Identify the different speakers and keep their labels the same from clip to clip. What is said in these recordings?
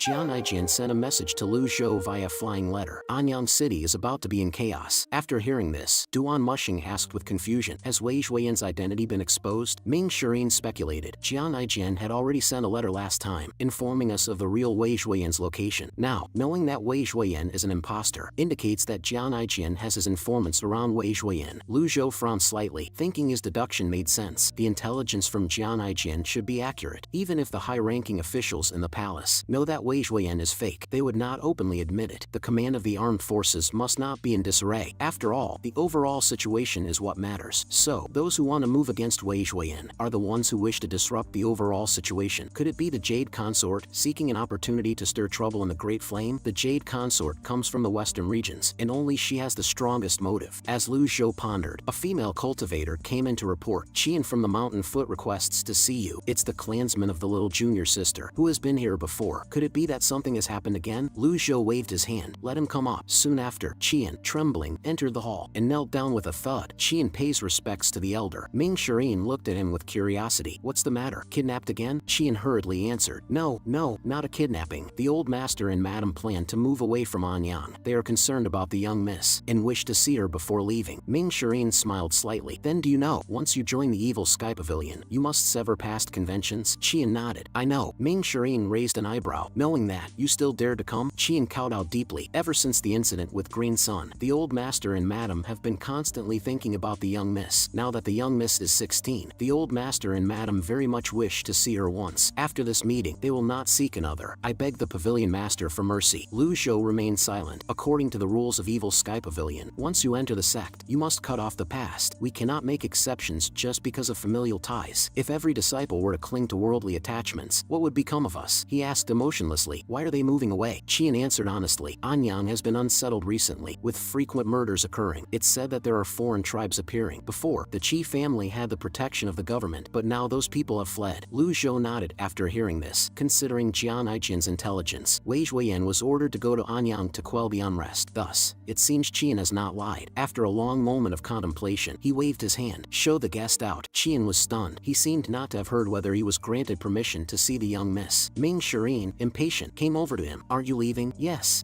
Speaker 1: Jian Aijian sent a message to Lu Zhou via flying letter. Anyang City is about to be in chaos. After hearing this, Duan Mushing asked with confusion, has Wei Zhuoyan's identity been exposed? Ming Shirin speculated. Jian Aijian had already sent a letter last time, informing us of the real Wei Zhuoyan's location. Now, knowing that Wei Zhuoyan is an imposter, indicates that Jian Aijian has his informants around Wei Zhuoyan. Lu Zhou frowned slightly, thinking his deduction made sense. The intelligence from Jian Aijian should be accurate. Even if the high-ranking officials in the palace know that Wei Zhuoyan is fake, they would not openly admit it. The command of the armed forces must not be in disarray. After all, the overall situation is what matters. So, those who want to move against Wei Zhuoyan are the ones who wish to disrupt the overall situation. Could it be the Jade Consort, seeking an opportunity to stir trouble in the Great Flame? The Jade Consort comes from the western regions, and only she has the strongest motive. As Lu Zhou pondered, a female cultivator came in to report. Qian from the Mountain Foot requests to see you. It's the clansman of the little junior sister, who has been here before. Could it be that something has happened again? Lu Zhou waved his hand. Let him come up. Soon after, Qian, trembling, entered the hall and knelt down with a thud. Qian pays respects to the elder. Ming Shirin looked at him with curiosity. What's the matter? Kidnapped again? Qian hurriedly answered. No, not a kidnapping. The old master and madam plan to move away from Anyang. They are concerned about the young miss and wish to see her before leaving. Ming Shirin smiled slightly. Then do you know, once you join the Evil Sky Pavilion, you must sever past conventions? Qian nodded. I know. Ming Shirin raised an eyebrow. Knowing that, you still dare to come? Qian kowtowed deeply. Ever since the incident with Green Sun, the old master and madam have been constantly thinking about the young miss. Now that the young miss is 16, the old master and madam very much wish to see her once. After this meeting, they will not seek another. I beg the pavilion master for mercy. Lu Zhou remained silent. According to the rules of Evil Sky Pavilion, once you enter the sect, you must cut off the past. We cannot make exceptions just because of familial ties. If every disciple were to cling to worldly attachments, what would become of us? He asked emotionlessly. Why are they moving away? Qian answered honestly. Anyang has been unsettled recently, with frequent murders occurring. It's said that there are foreign tribes appearing. Before, the Qi family had the protection of the government, but now those people have fled. Lu Zhou nodded after hearing this. Considering Jian Aijian's intelligence, Wei Zhuoyan was ordered to go to Anyang to quell the unrest. Thus, it seems Qian has not lied. After a long moment of contemplation, he waved his hand. Show the guest out. Qian was stunned. He seemed not to have heard whether he was granted permission to see the young miss. Ming Shirin, impatient, came over to him. Aren't you leaving? Yes.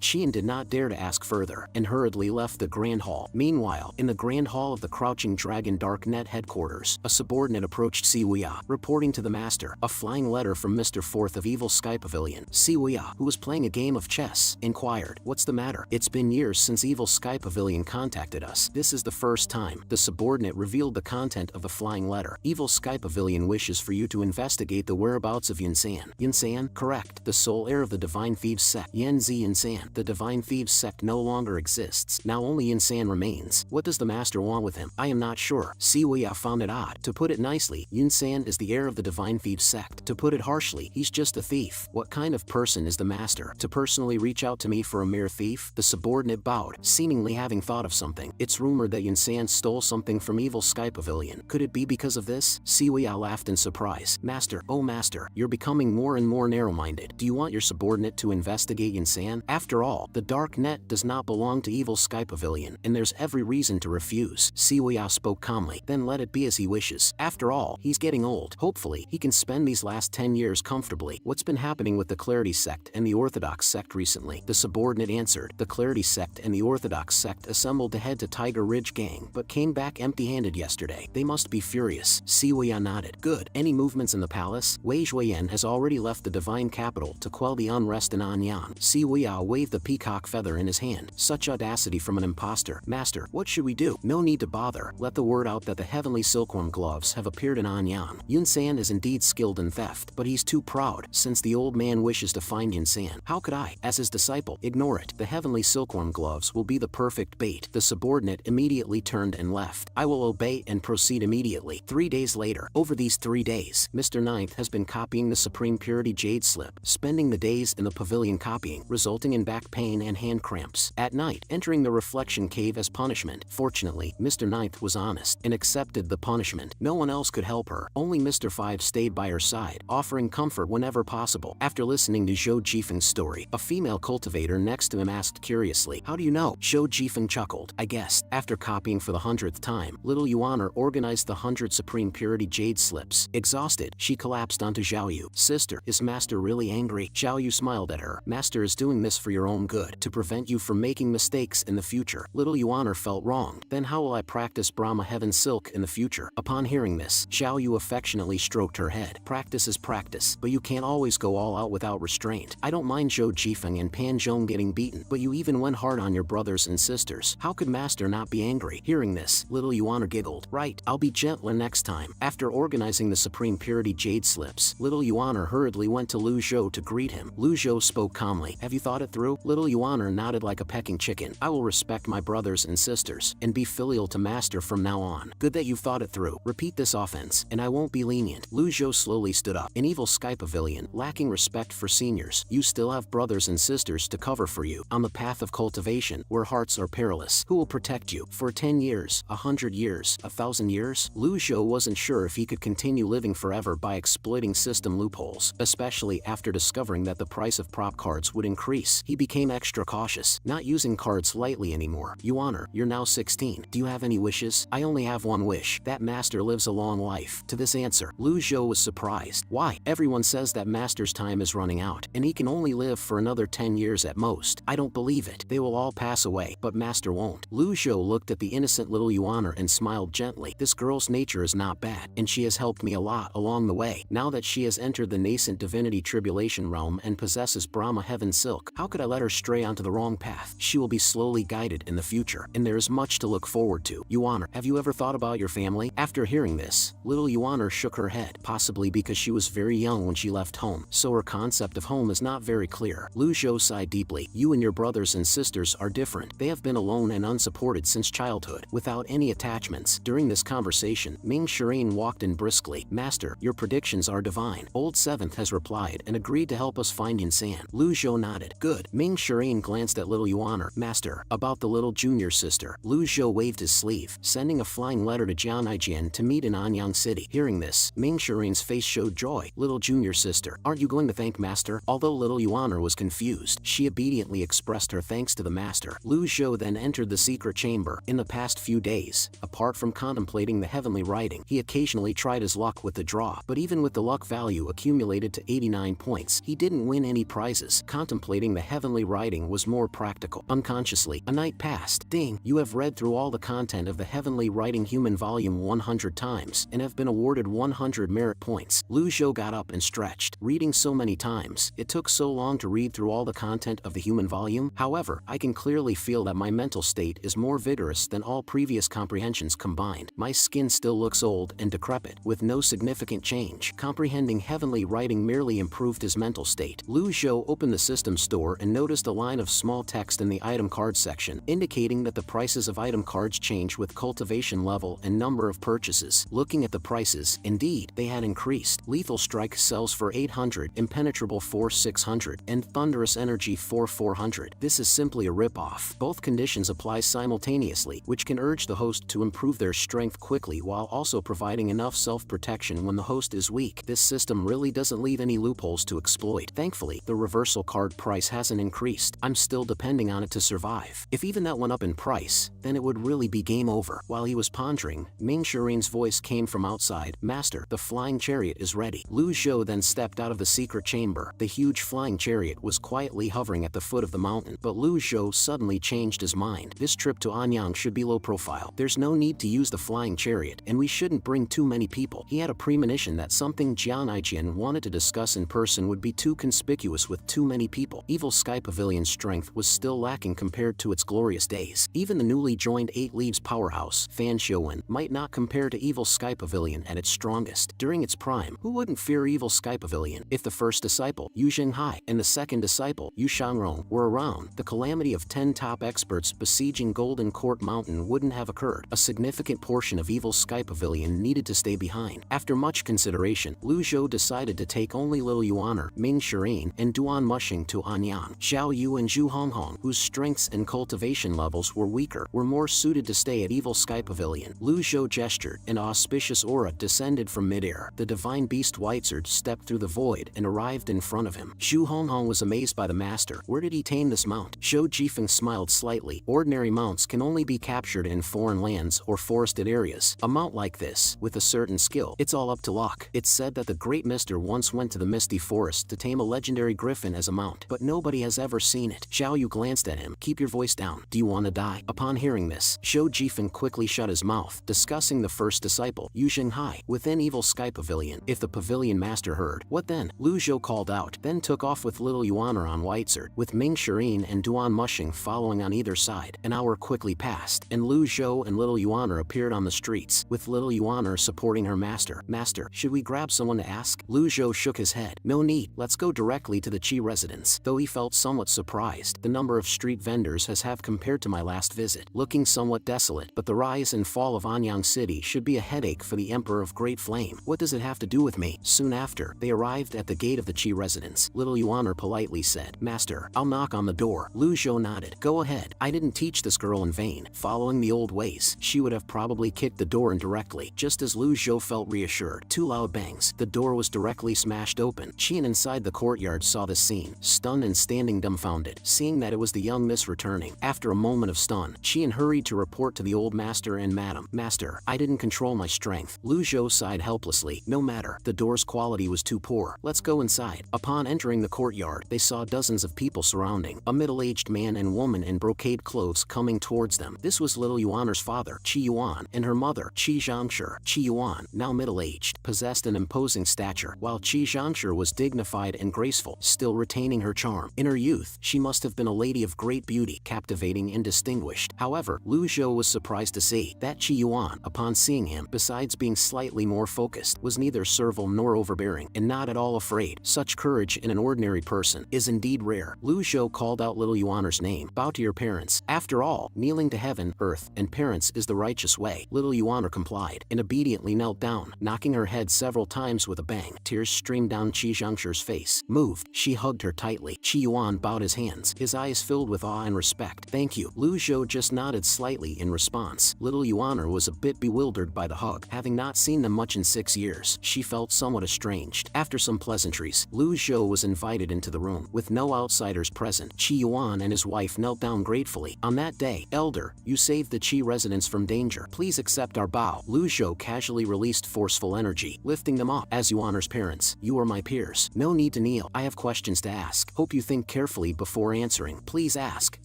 Speaker 1: Qian did not dare to ask further, and hurriedly left the Grand Hall. Meanwhile, in the Grand Hall of the Crouching Dragon Darknet headquarters, a subordinate approached Siwuya, reporting to the master. A flying letter from Mr. Fourth of Evil Sky Pavilion. Siwuya, who was playing a game of chess, inquired, what's the matter? It's been years since Evil Sky Pavilion contacted us. This is the first time. The subordinate revealed the content of the flying letter. Evil Sky Pavilion wishes for you to investigate the whereabouts of Yunsan. Yunsan? Correct. The sole heir of the Divine Thieves sect. Yanzi Yunsan. The Divine Thieves sect no longer exists. Now only Yunsan remains. What does the master want with him? I am not sure. Siwuya found it odd. To put it nicely, Yunsan is the heir of the Divine Thieves sect. To put it harshly, he's just a thief. What kind of person is the master? To personally reach out to me for a mere thief? The subordinate bowed, seemingly having thought of something. It's rumored that Yunsan stole something from Evil Sky Pavilion. Could it be because of this? Siwuya laughed in surprise. Master, oh master, you're becoming more and more narrow-minded. Do you want your subordinate to investigate Yunsan? After all, the dark net does not belong to Evil Sky Pavilion, and there's every reason to refuse. Siwuya spoke calmly. Then let it be as he wishes. After all, he's getting old. Hopefully, he can spend these last 10 years comfortably. What's been happening with the Clarity sect and the Orthodox sect recently? The subordinate answered. The Clarity sect and the Orthodox sect assembled to head to Tiger Ridge Gang, but came back empty-handed yesterday. They must be furious. Siwuya nodded. Good. Any movements in the palace? Wei Zhuoyan has already left the divine capital to quell the unrest in Anyang. Siwuya waved the peacock feather in his hand. Such audacity from an imposter. Master, what should we do? No need to bother. Let the word out that the heavenly silkworm gloves have appeared in Anyang. Yunsan is indeed skilled in theft, but he's too proud, since the old man wishes to find Yunsan. How could I, as his disciple, ignore it? The heavenly silkworm gloves will be the perfect bait. The subordinate immediately turned and left. I will obey and proceed immediately. 3 days later. Over these 3 days, Mr. Ninth has been copying the Supreme Purity Jade Slip, spending the days in the pavilion copying, resulting in back pain and hand cramps. At night, entering the reflection cave as punishment. Fortunately, Mr. Ninth was honest and accepted the punishment. No one else could help her. Only Mr. Five stayed by her side, offering comfort whenever possible. After listening to Zhou Jifeng's story, a female cultivator next to him asked curiously, how do you know? Zhou Jifeng chuckled. I guessed. After copying for the 100th time, little Yuaner organized the 100 Supreme Purity Jade Slips. Exhausted, she collapsed onto Zhao Yu. Sister, is master really angry. Xiao Yu smiled at her. Master is doing this for your own good, to prevent you from making mistakes in the future. Little Yuan felt wrong. Then how will I practice Brahma Heaven Silk in the future? Upon hearing this, Xiao Yu affectionately stroked her head. Practice is practice, but you can't always go all out without restraint. I don't mind Zhou Jifeng and Pan Zhong getting beaten, but you even went hard on your brothers and sisters. How could Master not be angry? Hearing this, Little Yuan giggled. Right, I'll be gentler next time. After organizing the Supreme Purity Jade Slips, Little Yuan hurriedly went to Lu Zhou to greet him. Lu Zhou spoke calmly. Have you thought it through? Little Yuan nodded like a pecking chicken. I will respect my brothers and sisters, and be filial to Master from now on. Good that you've thought it through. Repeat this offense, and I won't be lenient. Lu Zhou slowly stood up. In Evil Sky Pavilion, lacking respect for seniors, you still have brothers and sisters to cover for you. On the path of cultivation, where hearts are perilous, who will protect you? For 10 years, 100 years, 1,000 years? Lu Zhou wasn't sure if he could continue living forever by exploiting system loopholes, especially after discovering that the price of prop cards would increase. He became extra cautious, not using cards lightly anymore. Yuan, you're now 16. Do you have any wishes? I only have one wish, that Master lives a long life. To this answer, Lu Zhou was surprised. Why? Everyone says that Master's time is running out, and he can only live for another 10 years at most. I don't believe it. They will all pass away, but Master won't. Lu Zhou looked at the innocent little Yuan and smiled gently. This girl's nature is not bad, and she has helped me a lot along the way. Now that she has entered the nascent divinity tribulation realm and possesses Brahma Heaven Silk, how could I let her stray onto the wrong path? She will be slowly guided in the future, and there is much to look forward to. Yuan, have you ever thought about your family? After hearing this, little Yuan shook her head, possibly because she was very young when she left home, so her concept of home is not very clear. Lu Zhou sighed deeply. You and your brothers and sisters are different. They have been alone and unsupported since childhood, without any attachments. During this conversation, Ming Shireen walked in briskly. Master, your predictions are divine. Old Seventh has replied and agreed to help us find Yinsan. Lu Zhou nodded. Good. Ming Shireen glanced at little Yuan. Master, about the little junior sister. Lu Zhou waved his sleeve, sending a flying letter to Jian Aijian to meet in Anyang City. Hearing this, Ming Shireen's face showed joy. Little junior sister, aren't you going to thank Master? Although little Yuan was confused, she obediently expressed her thanks to the Master. Lu Zhou then entered the secret chamber. In the past few days, apart from contemplating the heavenly writing, he occasionally tried his luck with the draw, but even with the luck value accumulated to 89 points, he didn't win any prizes. Contemplating the heavenly writing was more practical. Unconsciously, a night passed. Ding, you have read through all the content of the heavenly writing human volume 100 times, and have been awarded 100 merit points. Lu Zhou got up and stretched. Reading so many times, it took so long to read through all the content of the human volume. However, I can clearly feel that my mental state is more vigorous than all previous comprehensions combined. My skin still looks old and decrepit, with no significant change. Comprehending heavenly writing merely improved his mental state. Lu Zhou opened the system store and noticed a line of small text in the item card section, indicating that the prices of item cards change with cultivation level and number of purchases. Looking at the prices, indeed, they had increased. Lethal Strike sells for 800, Impenetrable for 600, and Thunderous Energy for 400. This is simply a rip-off. Both conditions apply simultaneously, which can urge the host to improve their strength quickly while also providing enough self-protection when the host is weak. This system really doesn't leave any loopholes to exploit. Thankfully, the reversal card price hasn't increased. I'm still depending on it to survive. If even that went up in price, then it would really be game over. While he was pondering, Ming Shireen's voice came from outside. Master, the flying chariot is ready. Lu Zhou then stepped out of the secret chamber. The huge flying chariot was quietly hovering at the foot of the mountain, but Lu Zhou suddenly changed his mind. This trip to Anyang should be low profile. There's no need to use the flying chariot, and we shouldn't bring too many people. He had a premonition that something Jian Aijian wanted to discuss in person would be too conspicuous with too many people. Evil Sky Pavilion's strength was still lacking compared to its glorious days. Even the newly joined 8 Leaves powerhouse, Fan Xiuwen, might not compare to Evil Sky Pavilion at its strongest. During its prime, who wouldn't fear Evil Sky Pavilion? If the first disciple, Yu Zhenghai, and the second disciple, Yu Shangrong, were around, the calamity of 10 top experts besieging Golden Court Mountain wouldn't have occurred. A significant portion of Evil Sky Pavilion needed to stay behind. After much consideration, Lu Zhou decided to take only Lil Yuan, Ming Shireen, and Duan Mushing to Anyang. Xiao Yu and Zhu Honghong, whose strengths and cultivation levels were weaker, were more suited to stay at Evil Sky Pavilion. Lu Zhou gestured, an auspicious aura descended from midair. The divine beast Whitesard stepped through the void and arrived in front of him. Zhu Honghong was amazed by the master. Where did he tame this mount? Zhou Jifeng smiled slightly. Ordinary mounts can only be captured in foreign lands or forested areas. A mount like this, with a certain skill, it's all up to luck. It's said that the great mister once went to the misty forest forest to tame a legendary griffin as a mount, but nobody has ever seen it. Xiao Yu glanced at him. Keep your voice down. Do you want to die? Upon hearing this, Zhou Jifeng quickly shut his mouth, discussing the first disciple, Yu Xinghai, within Evil Sky Pavilion. If the pavilion master heard, what then? Lu Zhou called out, then took off with little Yuan on Whitesert, with Ming Shirin and Duan Mushing following on either side. An hour quickly passed, and Lu Zhou and little Yuan appeared on the streets, with little Yuan supporting her master. Master, should we grab someone to ask? Lu Zhou shook his head. No need, let's go directly to the Qi residence. Though he felt somewhat surprised, the number of street vendors has have compared to my last visit, looking somewhat desolate, but the rise and fall of Anyang City should be a headache for the Emperor of Great Flame. What does it have to do with me? Soon after, they arrived at the gate of the Qi residence. Little Yuan politely said, Master, I'll knock on the door. Lu Zhou nodded. Go ahead. I didn't teach this girl in vain. Following the old ways, she would have probably kicked the door indirectly. Just as Lu Zhou felt reassured, two loud bangs, the door was directly smashed open. Qian inside the courtyard saw this scene, stunned and standing dumbfounded, seeing that it was the young miss returning. After a moment of stun, Qian hurried to report to the old master and Madam. Master, I didn't control my strength. Lu Zhou sighed helplessly. No matter, the door's quality was too poor. Let's go inside. Upon entering the courtyard, they saw dozens of people surrounding, a middle-aged man and woman in brocade clothes coming towards them. This was little Yuan's father, Qi Yuan, and her mother, Qi Zhangshi. Qi Yuan, now middle-aged, possessed an imposing stature, while Qi Zhangshi was dignified and graceful, still retaining her charm. In her youth, she must have been a lady of great beauty, captivating and distinguished. However, Lu Zhou was surprised to see that Qi Yuan, upon seeing him, besides being slightly more focused, was neither servile nor overbearing, and not at all afraid. Such courage in an ordinary person is indeed rare. Lu Zhou called out little Yuan's name. Bow to your parents. After all, kneeling to heaven, earth, and parents is the righteous way. Little Yuan complied, and obediently knelt down, knocking her head several times with a bang. Tears streamed down Qi Zhangshi's face. Moved, she hugged her tightly. Qi Yuan bowed his hands, his eyes filled with awe and respect. Thank you. Lu Zhou just nodded slightly in response. Little Yuan was a bit bewildered by the hug. Having not seen them much in 6 years, she felt somewhat estranged. After some pleasantries, Lu Zhou was invited into the room. With no outsiders present, Qi Yuan and his wife knelt down gratefully. On that day, Elder, you saved the Qi residents from danger. Please accept our bow. Lu Zhou casually released forceful energy, lifting them up. As Yuan's parents, you are my peers. No need to kneel. I have questions to ask. Hope you think carefully before answering. Please ask.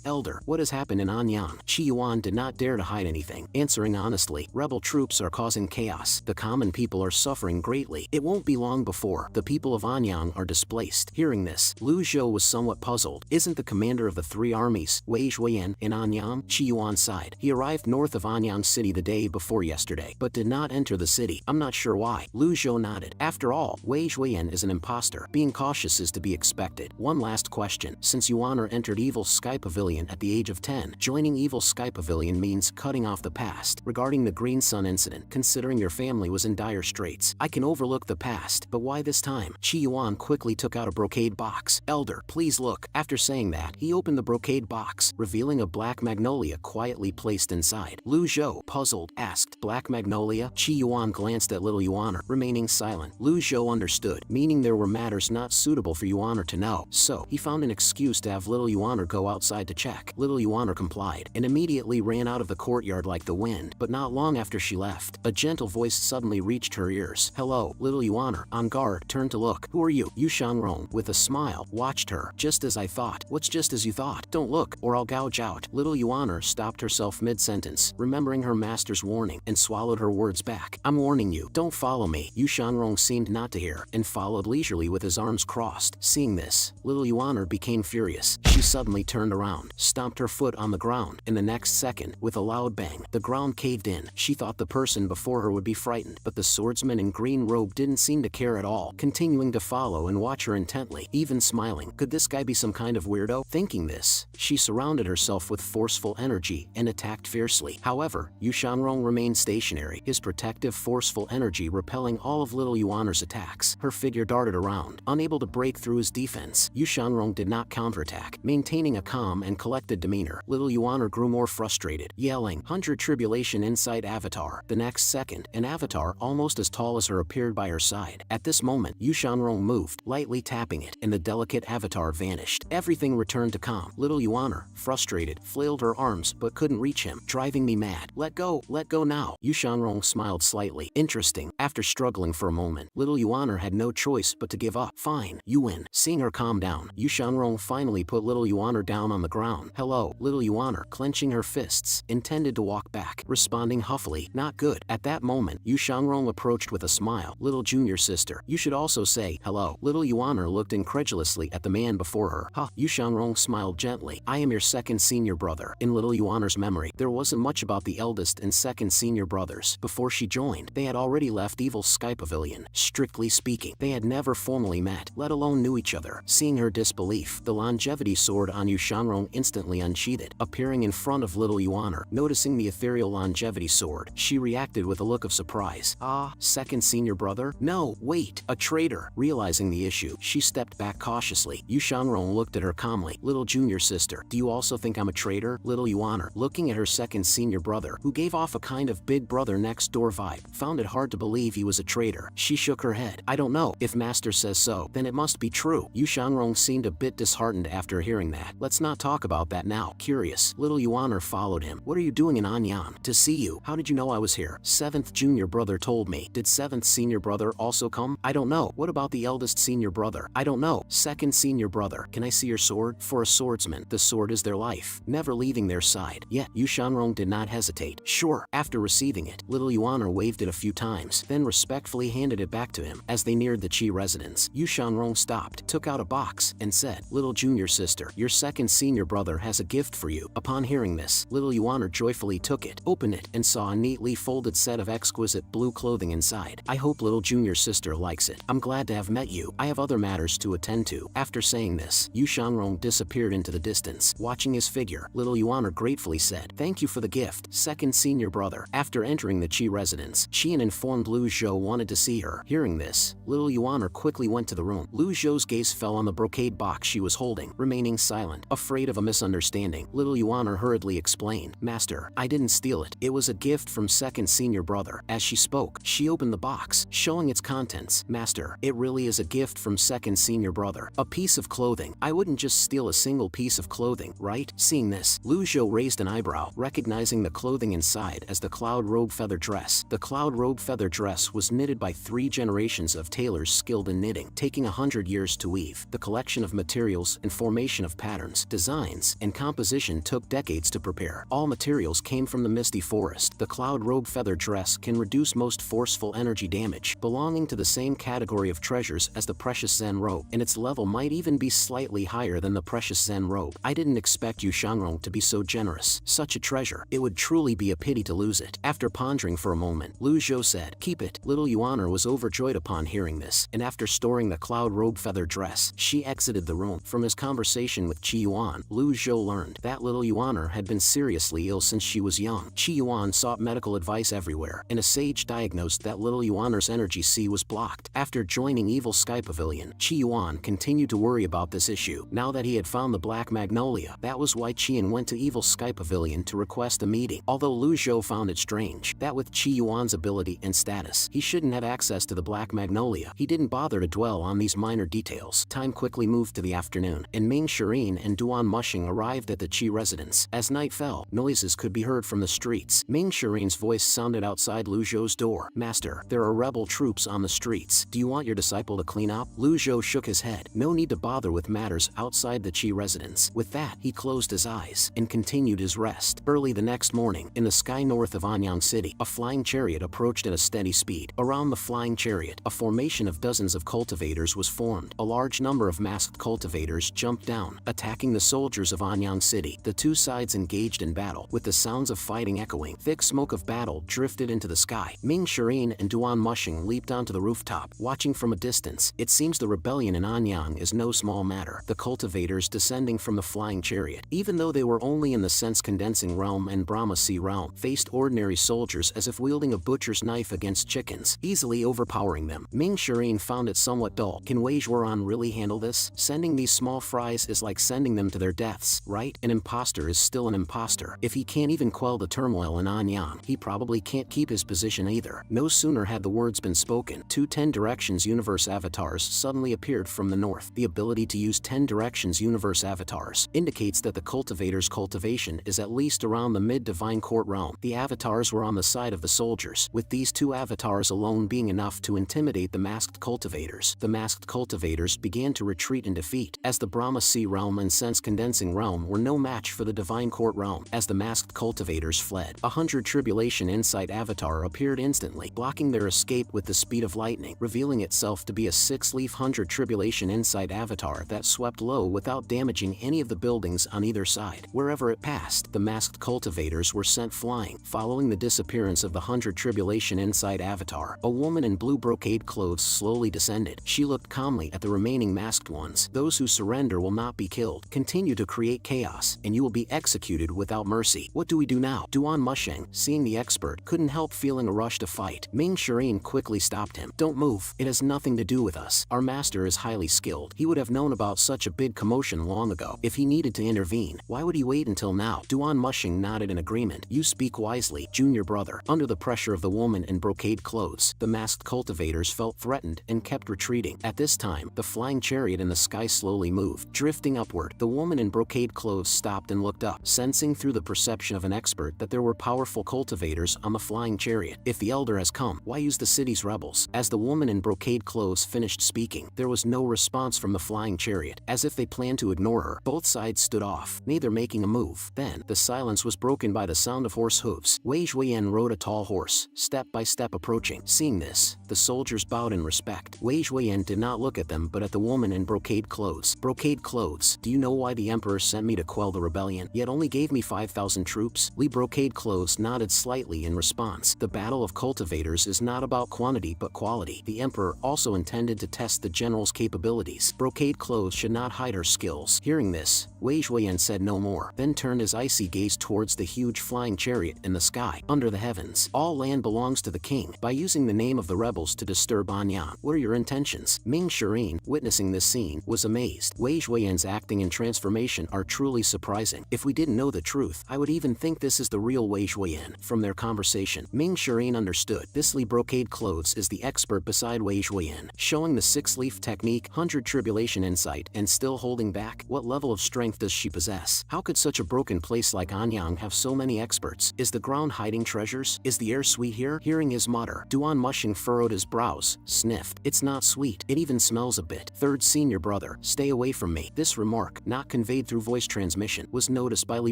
Speaker 1: Elder, what has happened in Anyang? Qi Yuan did not dare to hide anything, answering honestly. Rebel troops are causing chaos. The common people are suffering greatly. It won't be long before the people of Anyang are displaced. Hearing this, Lu Zhou was somewhat puzzled. Isn't the commander of the 3 armies, Wei Zhuoyan, in Anyang? Qi Yuan sighed. He arrived north of Anyang City the day before yesterday, but did not enter the city. I'm not sure why. Lu Zhou nodded. After all, Wei Zhuoyan is an imposter. Being cautious is to be expected. One last question. Since Yuan entered Evil Sky Pavilion at the age of 10, joining Evil Sky Pavilion means cutting off the past. Regarding the Green Sun incident, considering your family was in dire straits, I can overlook the past, but why this time? Qi Yuan quickly took out a brocade box. Elder, please look. After saying that, he opened the brocade box, revealing a black magnolia quietly placed inside. Lu Zhou, puzzled, asked, Black magnolia? Qi Yuan glanced at little Yuan, remaining silent. Lu Zhou understood, meaning there were matters not suitable for Yuan to know, so he found an excuse to have little Yuan go outside to check. Little Yuan complied, and immediately ran out of the courtyard like the wind, but not long after she left, a gentle voice suddenly reached her ears. Hello, little Yuan, on guard, turned to look. Who are you? Yu Shangrong, with a smile, watched her. Just as I thought. What's just as you thought? Don't look, or I'll gouge out. Little Yuan stopped herself mid-sentence, remembering her master's warning, and swallowed her words back. I'm warning you, don't follow me. Yu Shangrong seemed not to hear, and followed leisurely with his arms crossed. Seeing this, little Yuan became furious. She suddenly turned around, stomped her foot on the ground, and the next second, with a loud bang, the ground caved in. She thought the person before her would be frightened, but the swordsman in green robe didn't seem to care at all, continuing to follow and watch her intently, even smiling. Could this guy be some kind of weirdo? Thinking this, she surrounded herself with forceful energy and attacked fiercely. However, Yu Shangrong remained stationary, his protective forceful energy repelling all of little Yuan's attacks. Her figure darted around, unable to break through his defense. Yu Shangrong did not counterattack, maintaining a calm and collected demeanor. Little Yuan grew more frustrated, yelling, 100 tribulation inside avatar. The next second, an avatar almost as tall as her appeared by her side. At this moment, Yu Shangrong moved, lightly tapping it, and the delicate avatar vanished. Everything returned to calm. Little Yuan, frustrated, flailed her arms but couldn't reach him. Driving me mad. Let go now. Yu Shangrong smiled slightly. Interesting. After struggling for a moment, little Yuan had no choice but to give give up. Fine, you win. Seeing her calm down, Yu Shanrong finally put little Yuan down on the ground. Hello, little Yuan, clenching her fists, intended to walk back, responding huffily, not good. At that moment, Yu Shanrong approached with a smile. Little junior sister, you should also say hello. Little Yuan looked incredulously at the man before her. Ha, Yu Shanrong smiled gently. I am your second senior brother. In little Yuan's memory, there wasn't much about the eldest and second senior brothers. Before she joined, they had already left Evil Sky Pavilion. Strictly speaking, they had never formally met, let alone knew each other. Seeing her disbelief, the longevity sword on Yu Shanrong instantly unsheathed, appearing in front of little Yuan. Noticing the ethereal longevity sword, she reacted with a look of surprise. Ah, second senior brother? No, wait, a traitor. Realizing the issue, she stepped back cautiously. Yu Shanrong looked at her calmly. Little junior sister, do you also think I'm a traitor? Little Yuan, looking at her second senior brother, who gave off a kind of big brother next door vibe, found it hard to believe he was a traitor. She shook her head. I don't know. If master says so, then it must be true. Yu Shanrong seemed a bit disheartened after hearing that. Let's not talk about that now. Curious, little Yuan followed him. What are you doing in Anyang? To see you. How did you know I was here? Seventh junior brother told me. Did seventh senior brother also come? I don't know. What about the eldest senior brother? I don't know. Second senior brother, can I see your sword? For a swordsman, the sword is their life, never leaving their side. Yet, Yu Shanrong did not hesitate. Sure. After receiving it, little Yuan waved it a few times, then respectfully handed it back to him. As they neared the Qi residence, Yu Shanrong stopped, took out a box, and said, Little junior sister, your second senior brother has a gift for you. Upon hearing this, little Yuan joyfully took it, opened it, and saw a neatly folded set of exquisite blue clothing inside. I hope little junior sister likes it. I'm glad to have met you. I have other matters to attend to. After saying this, Yu Shanrong disappeared into the distance. Watching his figure, little Yuan gratefully said, Thank you for the gift, second senior brother. After entering the Qi residence, Qian informed Lu Zhou wanted to see her. Hearing this, little Yuan quickly went to the room. Lu Zhou's gaze fell on the brocade box she was holding, remaining silent. Afraid of a misunderstanding, little Yuan hurriedly explained, Master, I didn't steal it. It was a gift from second senior brother. As she spoke, she opened the box, showing its contents. Master, it really is a gift from second senior brother. A piece of clothing. I wouldn't just steal a single piece of clothing, right? Seeing this, Lu Zhou raised an eyebrow, recognizing the clothing inside as the cloud robe feather dress. The cloud robe feather dress was knitted by 3 generations of tailors skilled in knitting, taking 100 years to weave. The collection of materials and formation of patterns, designs, and composition took decades to prepare. All materials came from the misty forest. The cloud robe feather dress can reduce most forceful energy damage, belonging to the same category of treasures as the precious Zen robe, and its level might even be slightly higher than the precious Zen robe. I didn't expect Yu Shanrong to be so generous. Such a treasure. It would truly be a pity to lose it. After pondering for a moment, Lu Zhou said, Keep it. Little Yuan was overjoyed upon hearing this, and after storing the cloud robe feather dress, she exited the room. From his conversation with Qi Yuan, Lu Zhou learned that little Yuan had been seriously ill since she was young. Qi Yuan sought medical advice everywhere, and a sage diagnosed that little Yuan's energy sea was blocked. After joining Evil Sky Pavilion, Qi Yuan continued to worry about this issue. Now that he had found the Black Magnolia, that was why Qian went to Evil Sky Pavilion to request a meeting. Although Lu Zhou found it strange that with Qi Yuan's ability and status, he shouldn't have access to the Black Magnolia, he didn't bother to dwell on these minor details. Time quickly moved to the afternoon, and Ming Shirin and Duan Mushing arrived at the Qi residence. As night fell, noises could be heard from the streets. Ming Shirin's voice sounded outside Lu Zhou's door. Master, there are rebel troops on the streets. Do you want your disciple to clean up? Lu Zhou shook his head. No need to bother with matters outside the Qi residence. With that, he closed his eyes and continued his rest. Early the next morning, in the sky north of Anyang City, a flying chariot approached at a steady speed. Around the flying chariot, a formation of dozens of cultivators was formed. A large number of masked cultivators jumped down, attacking the soldiers of Anyang City. The two sides engaged in battle, with the sounds of fighting echoing. Thick smoke of battle drifted into the sky. Ming Shirin and Duan Mushing leaped onto the rooftop, watching from a distance. It seems the rebellion in Anyang is no small matter. The cultivators descending from the flying chariot, even though they were only in the sense-condensing realm and Brahma Sea realm, faced ordinary soldiers as if wielding a butcher's knife against chickens, easily overpowering them. Ming Shirin found it somewhat dull. Can Wei Zhuoran really handle this? Sending these small fries is like sending them to their deaths, right? An imposter is still an imposter. If he can't even quell the turmoil in Anyang, he probably can't keep his position either. No sooner had the words been spoken, 2 10 Directions Universe avatars suddenly appeared from the north. The ability to use 10 Directions Universe avatars indicates that the cultivator's cultivation is at least around the mid-divine court realm. The avatars were on the side of the soldiers, with these 2 avatars alone being enough to intimidate the masked cultivator. cultivators. The masked cultivators began to retreat in defeat, as the Brahma Sea realm and Sense Condensing realm were no match for the Divine Court realm. As the masked cultivators fled, 100 Tribulation Insight Avatar appeared instantly, blocking their escape with the speed of lightning, revealing itself to be a 6-leaf 100 Tribulation Insight Avatar that swept low without damaging any of the buildings on either side. Wherever it passed, the masked cultivators were sent flying. Following the disappearance of the 100 Tribulation Insight Avatar, a woman in blue brocade clothes slowly descended. She looked calmly at the remaining masked ones. Those who surrender will not be killed. Continue to create chaos, and you will be executed without mercy. What do we do now? Duan Mushing, seeing the expert, couldn't help feeling a rush to fight. Ming Shireen quickly stopped him. Don't move. It has nothing to do with us. Our master is highly skilled. He would have known about such a big commotion long ago. If he needed to intervene, why would he wait until now? Duan Mushing nodded in agreement. You speak wisely, junior brother. Under the pressure of the woman in brocade clothes, the masked cultivators felt threatened and kept retreating. At this time, the flying chariot in the sky slowly moved, drifting upward. The woman in brocade clothes stopped and looked up, sensing through the perception of an expert that there were powerful cultivators on the flying chariot. If the elder has come, why use the city's rebels? As the woman in brocade clothes finished speaking, there was no response from the flying chariot. As if they planned to ignore her, both sides stood off, neither making a move. Then, the silence was broken by the sound of horse hooves. Wei Zhuoyan rode a tall horse, step by step approaching. Seeing this, the soldiers bowed in respect. Wei Zhuoyan did not look at them but at the woman in brocade clothes. Brocade clothes, do you know why the emperor sent me to quell the rebellion, yet only gave me 5,000 troops? Li Brocade clothes nodded slightly in response. The battle of cultivators is not about quantity but quality. The emperor also intended to test the general's capabilities. Brocade clothes should not hide her skills. Hearing this, Wei Zhuoyan said no more, then turned his icy gaze towards the huge flying chariot in the sky. Under the heavens, all land belongs to the king. By using the name of the rebels to disturb Anyang, what are your intentions? Ming Shireen, witnessing this scene, was amazed. Wei Zhuoyan's acting and transformation are truly surprising. If we didn't know the truth, I would even think this is the real Wei Zhuoyan. From their conversation, Ming Shireen understood. This Li Brocade clothes is the expert beside Wei Zhuoyan, showing the 6-leaf technique, 100 Tribulation Insight, and still holding back. What level of strength does she possess? How could such a broken place like Anyang have so many experts? Is the ground hiding treasures? Is the air sweet here? Hearing his mutter, Duan Mushing furrowed his brows, sniffed. It's not sweet. It even smells a bit. Third senior brother, stay away from me. This remark, not conveyed through voice transmission, was noticed by Li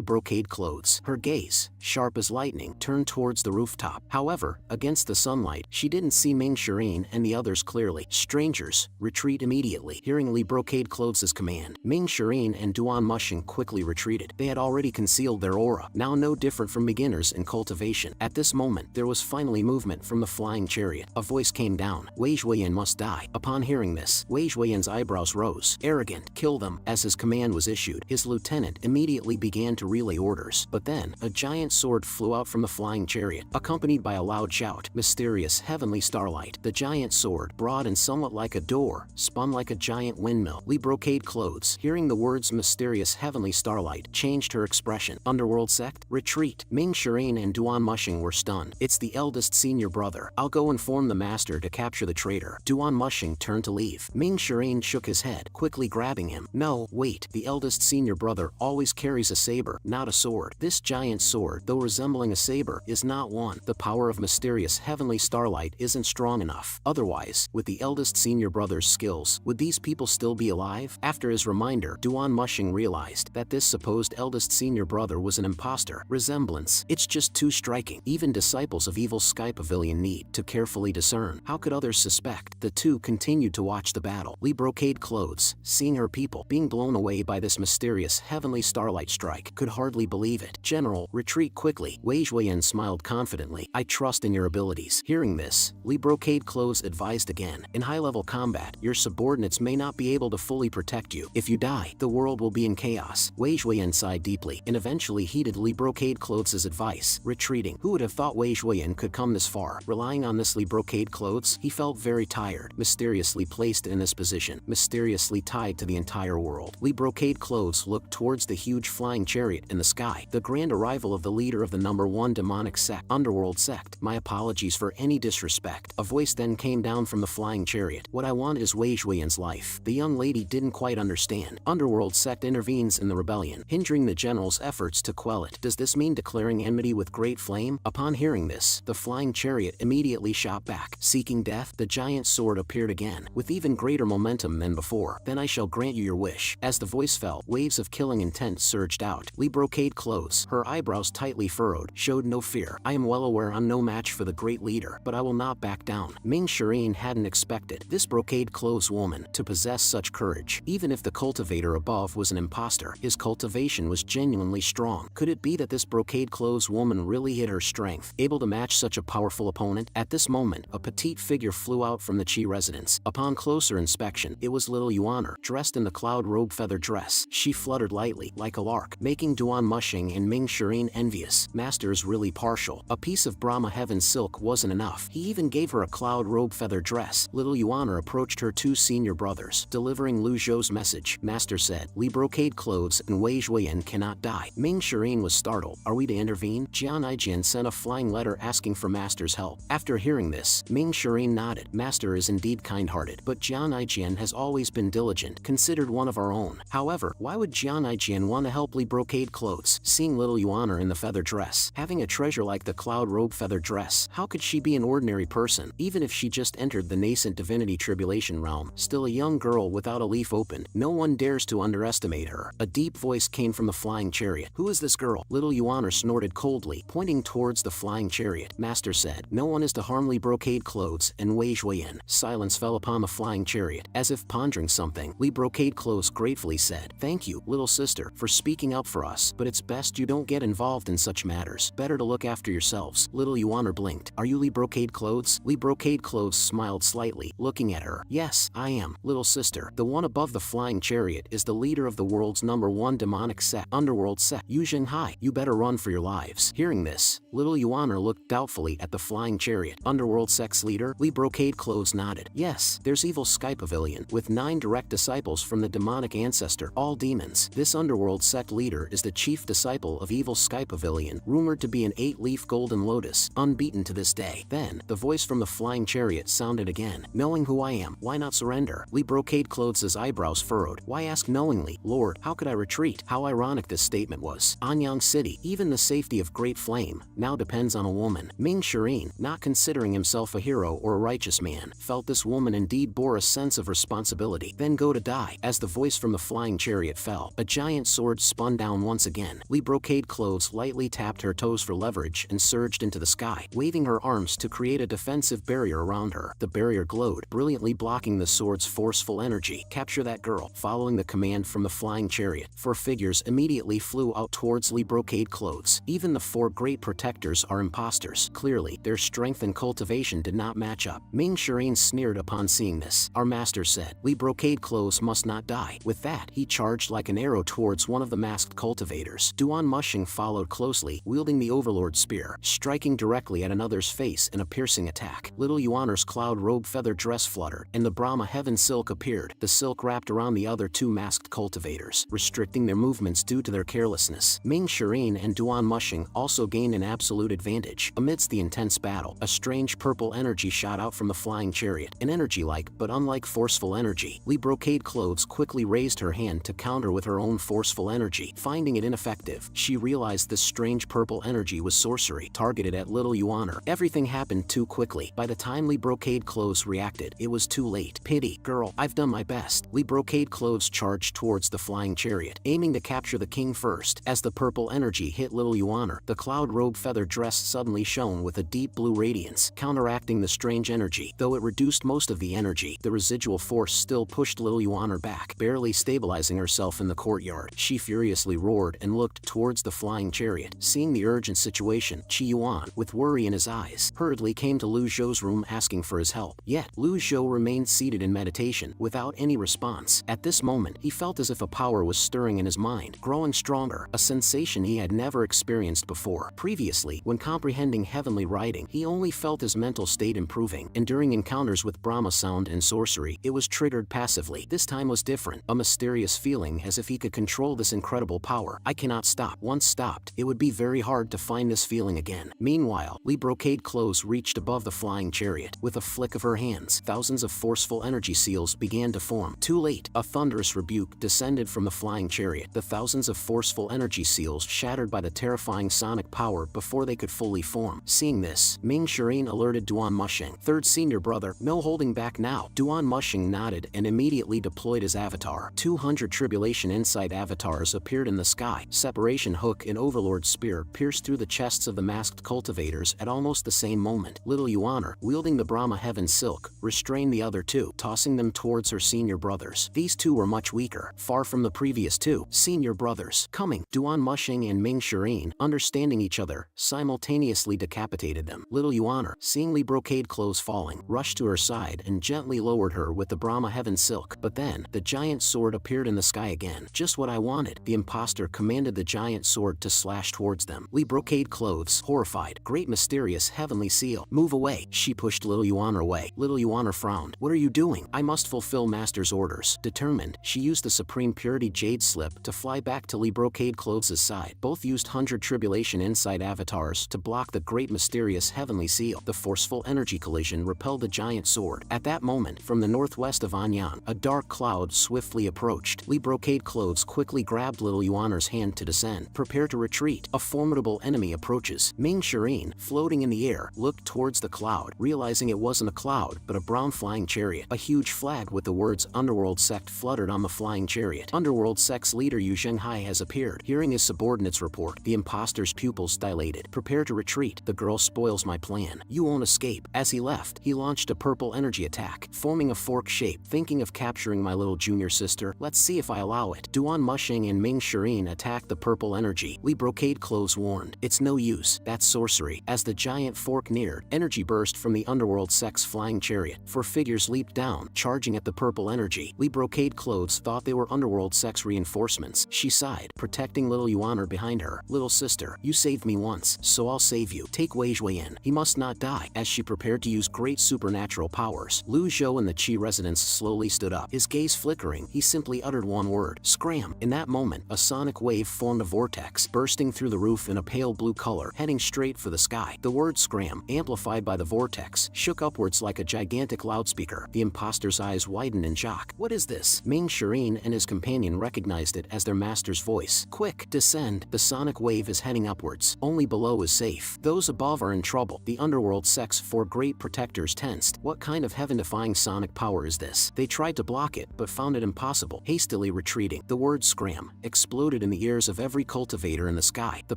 Speaker 1: Brocade clothes. Her gaze, sharp as lightning, turned towards the rooftop. However, against the sunlight, she didn't see Ming Shireen and the others clearly. Strangers, retreat immediately. Hearing Li Brocade clothes' command, Ming Shireen and Duan Mushing quickly retreated. They had already concealed their aura, now no different from beginners in cultivation. At this moment, there was finally movement from the flying chariot. A voice came down. Wei Zhuoyan must die. Upon hearing this, Wei Zhuoyan's eyebrows rose. Arrogant, kill them. As his command was issued, his lieutenant immediately began to relay orders. But then, a giant sword flew out from the flying chariot, accompanied by a loud shout. Mysterious heavenly starlight. The giant sword, broad and somewhat like a door, spun like a giant windmill. Li Brocade clothes, hearing the words mysterious heavenly starlight, changed her expression. Underworld sect? Retreat. Ming Shireen and Duan Mushing were stunned. It's the eldest senior brother. I'll go inform the master to capture the traitor. Duan Mushing turned to leave. Ming Shireen shook his head, quickly grabbing him. No, wait. The eldest senior brother always carries a saber, not a sword. This giant sword, though resembling a saber, is not one. The power of mysterious heavenly starlight isn't strong enough. Otherwise, with the eldest senior brother's skills, would these people still be alive? After his reminder, Duan Mushing realized that this supposed eldest senior brother was an imposter. Resemblance, it's just too striking. Even disciples of Evil Sky Pavilion need to carefully discern. How could others suspect? The two continued to watch the battle. Li Brocade clothes, seeing her people being blown away by this mysterious heavenly starlight strike, could hardly believe it. General, retreat quickly. Wei Zhuoyan smiled confidently. I trust in your abilities. Hearing this, Li Brocade clothes advised again. In high-level combat, your subordinates may not be able to fully protect you. If you die, the world will be in chaos. Wei Zhuoyan sighed deeply and eventually heeded Li Brocade clothes' advice, retreating. Who would have thought Wei Zhuoyan could come this far? Relying on this Li Brocade clothes, he felt very tired, mysteriously placed in this position, mysteriously tied to the entire world. Li Brocade clothes looked towards the huge flying chariot in the sky, the grand arrival of the leader of the #1 demonic sect, Underworld sect. My apologies for any disrespect. A voice then came down from the flying chariot. What I want is Wei Zhuoyan's life. The young lady didn't quite understand. Underworld sect intervenes in the rebellion, hindering the general's efforts to quell it. Does this mean declaring enmity with great flame? Upon hearing this, the flying chariot immediately shot back. Seeking death, the giant sword appeared appeared again, with even greater momentum than before. Then I shall grant you your wish. As the voice fell, waves of killing intent surged out. Lee Brocade clothes, her eyebrows tightly furrowed, showed no fear. I am well aware I'm no match for the great leader, but I will not back down. Ming Shireen hadn't expected this Brocade clothes woman to possess such courage. Even if the cultivator above was an imposter, his cultivation was genuinely strong. Could it be that this Brocade clothes woman really hid her strength, able to match such a powerful opponent? At this moment, a petite figure flew out from the Qi residence. Upon closer inspection, it was little Yuaner, dressed in the cloud robe feather dress. She fluttered lightly, like a lark, making Duan Mushing and Ming Shireen envious. Master's really partial. A piece of Brahma Heaven silk wasn't enough. He even gave her a cloud robe feather dress. Little Yuaner approached her two senior brothers, delivering Lu Zhou's message. Master said, Li Brocade clothes and Wei Zhuoyan cannot die. Ming Shireen was startled. Are we to intervene? Jian Aijian sent a flying letter asking for Master's help. After hearing this, Ming Shireen nodded. Master is indeed kind-hearted, but Jian Aijian has always been diligent, considered one of our own. However, why would Jian Aijian want to help Li Brocade clothes? Seeing little Yuaner in the feather dress, having a treasure like the cloud robe feather dress, how could she be an ordinary person? Even if she just entered the nascent divinity tribulation realm, still a young girl without a leaf opened, no one dares to underestimate her. A deep voice came from the flying chariot. Who is this girl? Little Yuaner snorted coldly, pointing towards the flying chariot. Master said, no one is to harm Li Brocade clothes and Wei Zhuoyan. Silence fell upon the flying chariot. As if pondering something, Li Brocade clothes gratefully said, thank you, little sister, for speaking up for us, but it's best you don't get involved in such matters. Better to look after yourselves. Little Yuaner blinked. Are you Li Brocade clothes? Li Brocade clothes smiled slightly, looking at her. Yes, I am, little sister. The one above the flying chariot is the leader of the world's #1 demonic sect, underworld sect, Yu Zhenghai. You better run for your lives. Hearing this, little Yuaner looked doubtfully at the flying chariot. Underworld sect's leader? Li Brocade clothes nodded. Yes, there's Evil Sky Pavilion, with 9 direct disciples from the demonic ancestor, all demons. This underworld sect leader is the chief disciple of Evil Sky Pavilion, rumored to be an 8-leaf golden lotus, unbeaten to this day. Then, the voice from the flying chariot sounded again. Knowing who I am, why not surrender? Li Brocade clothes' eyebrows furrowed. Why ask knowingly? Lord, how could I retreat? How ironic this statement was. Anyang City, even the safety of Great Flame, now depends on a woman. Ming Shireen, not considering himself a hero or a righteous man, felt this woman indeed bore a sense of responsibility. Then go to die. As the voice from the flying chariot fell, a giant sword spun down once again. Li Brocade clothes lightly tapped her toes for leverage and surged into the sky, waving her arms to create a defensive barrier around her. The barrier glowed, brilliantly blocking the sword's forceful energy. Capture that girl. Following the command from the flying chariot, 4 figures immediately flew out towards Li Brocade clothes. Even the 4 great protectors are imposters. Clearly, their strength and cultivation did not match up. Ming Shireen sneered upon seeing this. Our master said, Li Brocade clothes must not die. With that, he charged like an arrow towards one of the masked cultivators. Duan Mushing followed closely, wielding the Overlord spear, striking directly at another's face in a piercing attack. Little Yuaner's cloud robe feather dress fluttered, and the Brahma Heaven silk appeared. The silk wrapped around the other 2 masked cultivators, restricting their movements due to their carelessness. Ming Shireen and Duan Mushing also gained an absolute advantage. Amidst the intense battle, a strange purple energy shot out from the flying chariot, an energy-like but unlike forceful energy. Li Brocade clothes quickly raised her hand to counter with her own forceful energy. Finding it ineffective, she realized this strange purple energy was sorcery, targeted at little Yuaner. Everything happened too quickly. By the time Li Brocade clothes reacted, it was too late. Pity, girl, I've done my best. Li Brocade clothes charged towards the flying chariot, aiming to capture the king first. As the purple energy hit little Yuaner, the cloud robe feather dress suddenly shone with a deep blue radiance, counteracting the strange energy. Though it reduced most of the energy, the residual force still pushed little Yuaner back, barely stabilizing herself in the courtyard. She furiously roared and looked towards the flying chariot. Seeing the urgent situation, Qi Yuan, with worry in his eyes, hurriedly came to Lu Zhou's room asking for his help. Yet, Lu Zhou remained seated in meditation, without any response. At this moment, he felt as if a power was stirring in his mind, growing stronger, a sensation he had never experienced before. Previously, when comprehending heavenly writing, he only felt his mental state improving, and during encounters with Brahma sound and sorcery, it was triggered passively. This time was different, a mysterious feeling as if he could control this incredible power. I cannot stop. Once stopped, it would be very hard to find this feeling again. Meanwhile, Li Brocade clothes reached above the flying chariot. With a flick of her hands, thousands of forceful energy seals began to form. Too late, a thunderous rebuke descended from the flying chariot. The thousands of forceful energy seals shattered by the terrifying sonic power before they could fully form. Seeing this, Ming Shireen alerted Duan Mushing, 3rd senior brother, no no holding back now. Duan Mushing nodded and immediately deployed his avatar. 200 Tribulation Insight avatars appeared in the sky. Separation Hook and Overlord Spear pierced through the chests of the masked cultivators at almost the same moment. Little Yuaner, wielding the Brahma Heaven Silk, restrained the other two, tossing them towards her senior brothers. These two were much weaker, far from the previous two senior brothers. Coming, Duan Mushing and Ming Shirin, understanding each other, simultaneously decapitated them. Little Yuaner, seeing Li Brocade clothes falling, rushed to her side and gently lowered her with the Brahma Heaven Silk. But then, the giant sword appeared in the sky again. Just what I wanted. The imposter commanded the giant sword to slash towards them. Li Brocade clothes, horrified. Great mysterious heavenly seal. Move away. She pushed Little Yuaner away. Little Yuaner frowned. What are you doing? I must fulfill Master's orders. Determined, she used the Supreme Purity Jade Slip to fly back to Li Brocade clothes' side. Both used 100 Tribulation Insight avatars to block the great mysterious heavenly seal. The forceful energy collision repelled the giant sword. At that moment, from the northwest of Anyang, a dark cloud swiftly approached. Li Brocade clothes quickly grabbed Little Yuaner's hand to descend. Prepare to retreat. A formidable enemy approaches. Ming Shirin, floating in the air, looked towards the cloud, realizing it wasn't a cloud, but a brown flying chariot. A huge flag with the words Underworld Sect fluttered on the flying chariot. Underworld Sect's leader Yu Zhenghai has appeared. Hearing his subordinates report, the imposter's pupils dilated. Prepare to retreat. The girl spoils my plan. You won't escape. As he left, he launched a purple energy attack, forming a fork shape. Thinking of capturing my little junior sister? Let's see if I allow it. Duan Mushing and Ming Shirin attacked the purple energy. Li Brocade clothes warned. It's no use. That's sorcery. As the giant fork neared, energy burst from the Underworld Sect's flying chariot. Four figures leaped down, charging at the purple energy. Li Brocade clothes thought they were Underworld Sect's reinforcements. She sighed, protecting Little Yuaner behind her. Little sister, you saved me once, so I'll save you. Take Wei Zhuiyan. He must not die. As she prepared to use great supernatural powers, Lu Zhou in the Qi residence slowly stood up. His gaze flickering, he simply uttered one word. Scram! In that moment, a sonic wave formed a vortex, bursting through the roof in a pale blue color, heading straight for the sky. The word scram, amplified by the vortex, shook upwards like a gigantic loudspeaker. The imposter's eyes widened in shock. What is this? Ming Shirin and his companion recognized it as their master's voice. Quick, descend. The sonic wave is heading upwards. Only below is safe. Those above are in trouble. The Underworld Sect's four great protectors tensed. What kind of heaven-defying sonic power is this? They tried to block it, but found it impossible, hastily retreating. The word scram exploded in the ears of every cultivator in the sky. The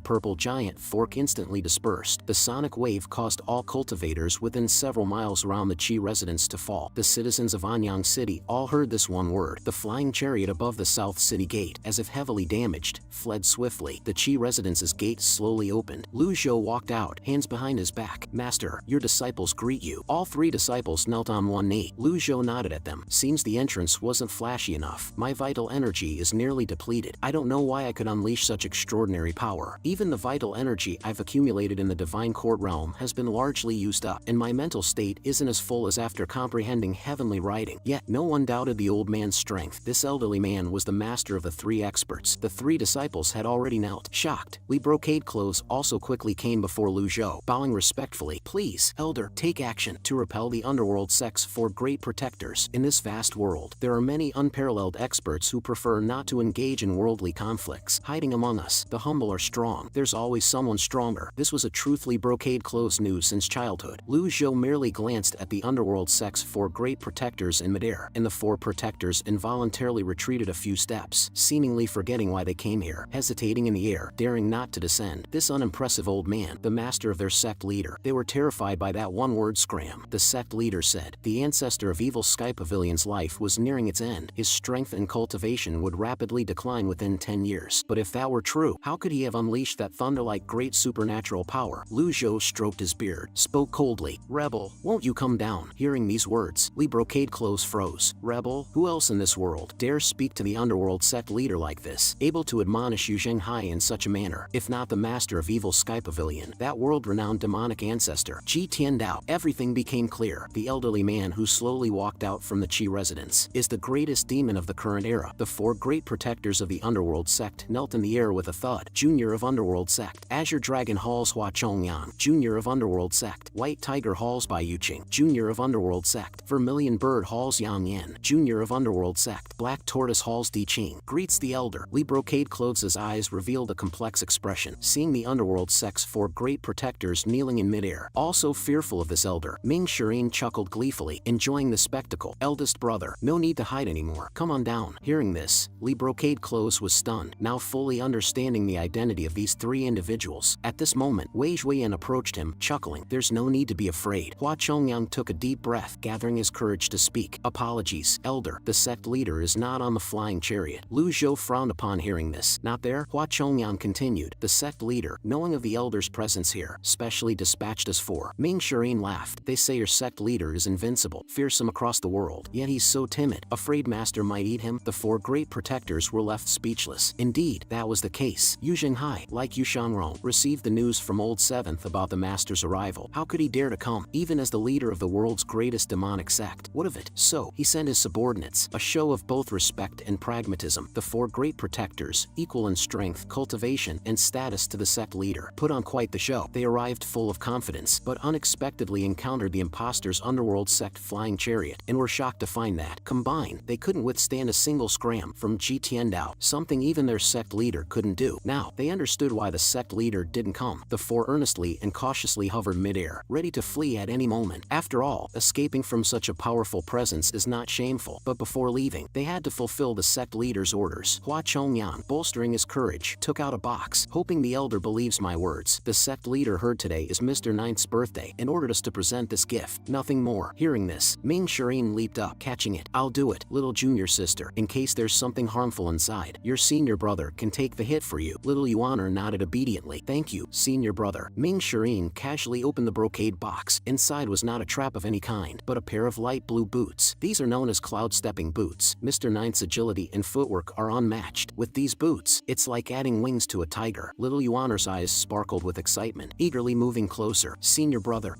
Speaker 1: purple giant fork instantly dispersed. The sonic wave caused all cultivators within several miles around the Qi residence to fall. The citizens of Anyang City all heard this one word. The flying chariot above the South City gate, as if heavily damaged, fled swiftly. The Qi residence's gate slowly opened. Lu Zhou walked out, hands behind his back. Master, your disciples greet you. All three disciples knelt on one knee. Lu Zhou nodded at them. Seems the entrance wasn't flashy enough. My vital energy is nearly depleted. I don't know why I could unleash such extraordinary power. Even the vital energy I've accumulated in the Divine Court realm has been largely used up, and my mental state isn't as full as after comprehending heavenly writing. Yet no one doubted the old man's strength. This elderly man was the master of the three experts. The three disciples had already knelt. Shocked, Li Brocade clothes also quickly came before Lu Zhou, bowing respectfully. Please, elder, take action to repel the Underworld Sect's four great protectors. In this vast world, there are many unparalleled experts who prefer not to engage in worldly conflicts. Hiding among us, the humble are strong. There's always someone stronger. This was a truth Li Brocade clothes knew since childhood. Lu Zhou merely glanced at the Underworld Sect's four great protectors in midair, and the four protectors involuntarily retreated a few steps, seemingly forgetting why they came here, hesitating in the air, daring not to descend. This unimpressive old man, the master of their sect leader. They were terrified by that one word scram. The sect leader said, the ancestor of Evil Sky Pavilion's life was nearing its end. His strength and cultivation would rapidly decline within 10 years. But if that were true, how could he have unleashed that thunder-like great supernatural power? Lu Zhou stroked his beard, spoke coldly. Rebel, won't you come down? Hearing these words, Li Brocade clothes froze. Rebel? Who else in this world dare speak to the Underworld Sect leader like this, able to admonish Yu Zhenghai in such a manner, if not the master of Evil Sky Pavilion, that world-renowned demonic ancestor? Ji Tiandao. Everything became clear. The elderly man who slowly walked out from the Qi residence is the greatest demon of the current era. The four great protectors of the Underworld Sect knelt in the air with a thud. Junior of Underworld Sect. Azure Dragon Halls Hua Chongyan. Junior of Underworld Sect. White Tiger Halls Bai Yuqing. Junior of Underworld Sect. Vermilion Bird Halls Yang Yan. Junior of Underworld Sect. Black Tortoise Halls Di Qing. Greets the elder. Li Brocade clothes' eyes revealed a complex expression, seeing the Underworld Sect's four great protectors kneeling in midair. Also fearful of this elder, Ming Shirin chuckled chuckled gleefully, enjoying the spectacle. Eldest brother, no need to hide anymore. Come on down. Hearing this, Lee Brocade Clothes was stunned, now fully understanding the identity of these three individuals. At this moment, Wei Zhuiyan approached him, chuckling. There's no need to be afraid. Hua Chongyang took a deep breath, gathering his courage to speak. Apologies, elder. The sect leader is not on the flying chariot. Lu Zhou frowned upon hearing this. Not there? Hua Chongyang continued. The sect leader, knowing of the elder's presence here, specially dispatched us for. Ming Shirin laughed. They say your sect leader is invincible, fearsome across the world, yet he's so timid, afraid master might eat him. The four great protectors were left speechless. Indeed, that was the case. Yu Xinghai, like Yu Shangrong, received the news from Old Seventh about the master's arrival. How could he dare to come, even as the leader of the world's greatest demonic sect? What of it? So, he sent his subordinates, a show of both respect and pragmatism. The four great protectors, equal in strength, cultivation, and status to the sect leader, put on quite the show. They arrived full of confidence, but unexpectedly encountered the imposter's underworld sect flying chariot, and were shocked to find that, combined, they couldn't withstand a single scram from Ji Tiandao, something even their sect leader couldn't do. Now, they understood why the sect leader didn't come. The four earnestly and cautiously hovered midair, ready to flee at any moment. After all, escaping from such a powerful presence is not shameful. But before leaving, they had to fulfill the sect leader's orders. Hua Chongyang, bolstering his courage, took out a box, hoping the elder believes my words. The sect leader heard today is Mr. Ninth's birthday and ordered us to present this gift. Nothing more. Hearing this, Ming Shirin leaped up, catching it. I'll do it, little junior sister, in case there's something harmful inside. Your senior brother can take the hit for you. Little Yuaner nodded obediently. Thank you, senior brother. Ming Shirin casually opened the brocade box. Inside was not a trap of any kind, but a pair of light blue boots. These are known as cloud-stepping boots. Mr. Ninth's agility and footwork are unmatched. With these boots, it's like adding wings to a tiger. Little Yuaner's eyes sparkled with excitement, eagerly moving closer. Senior brother,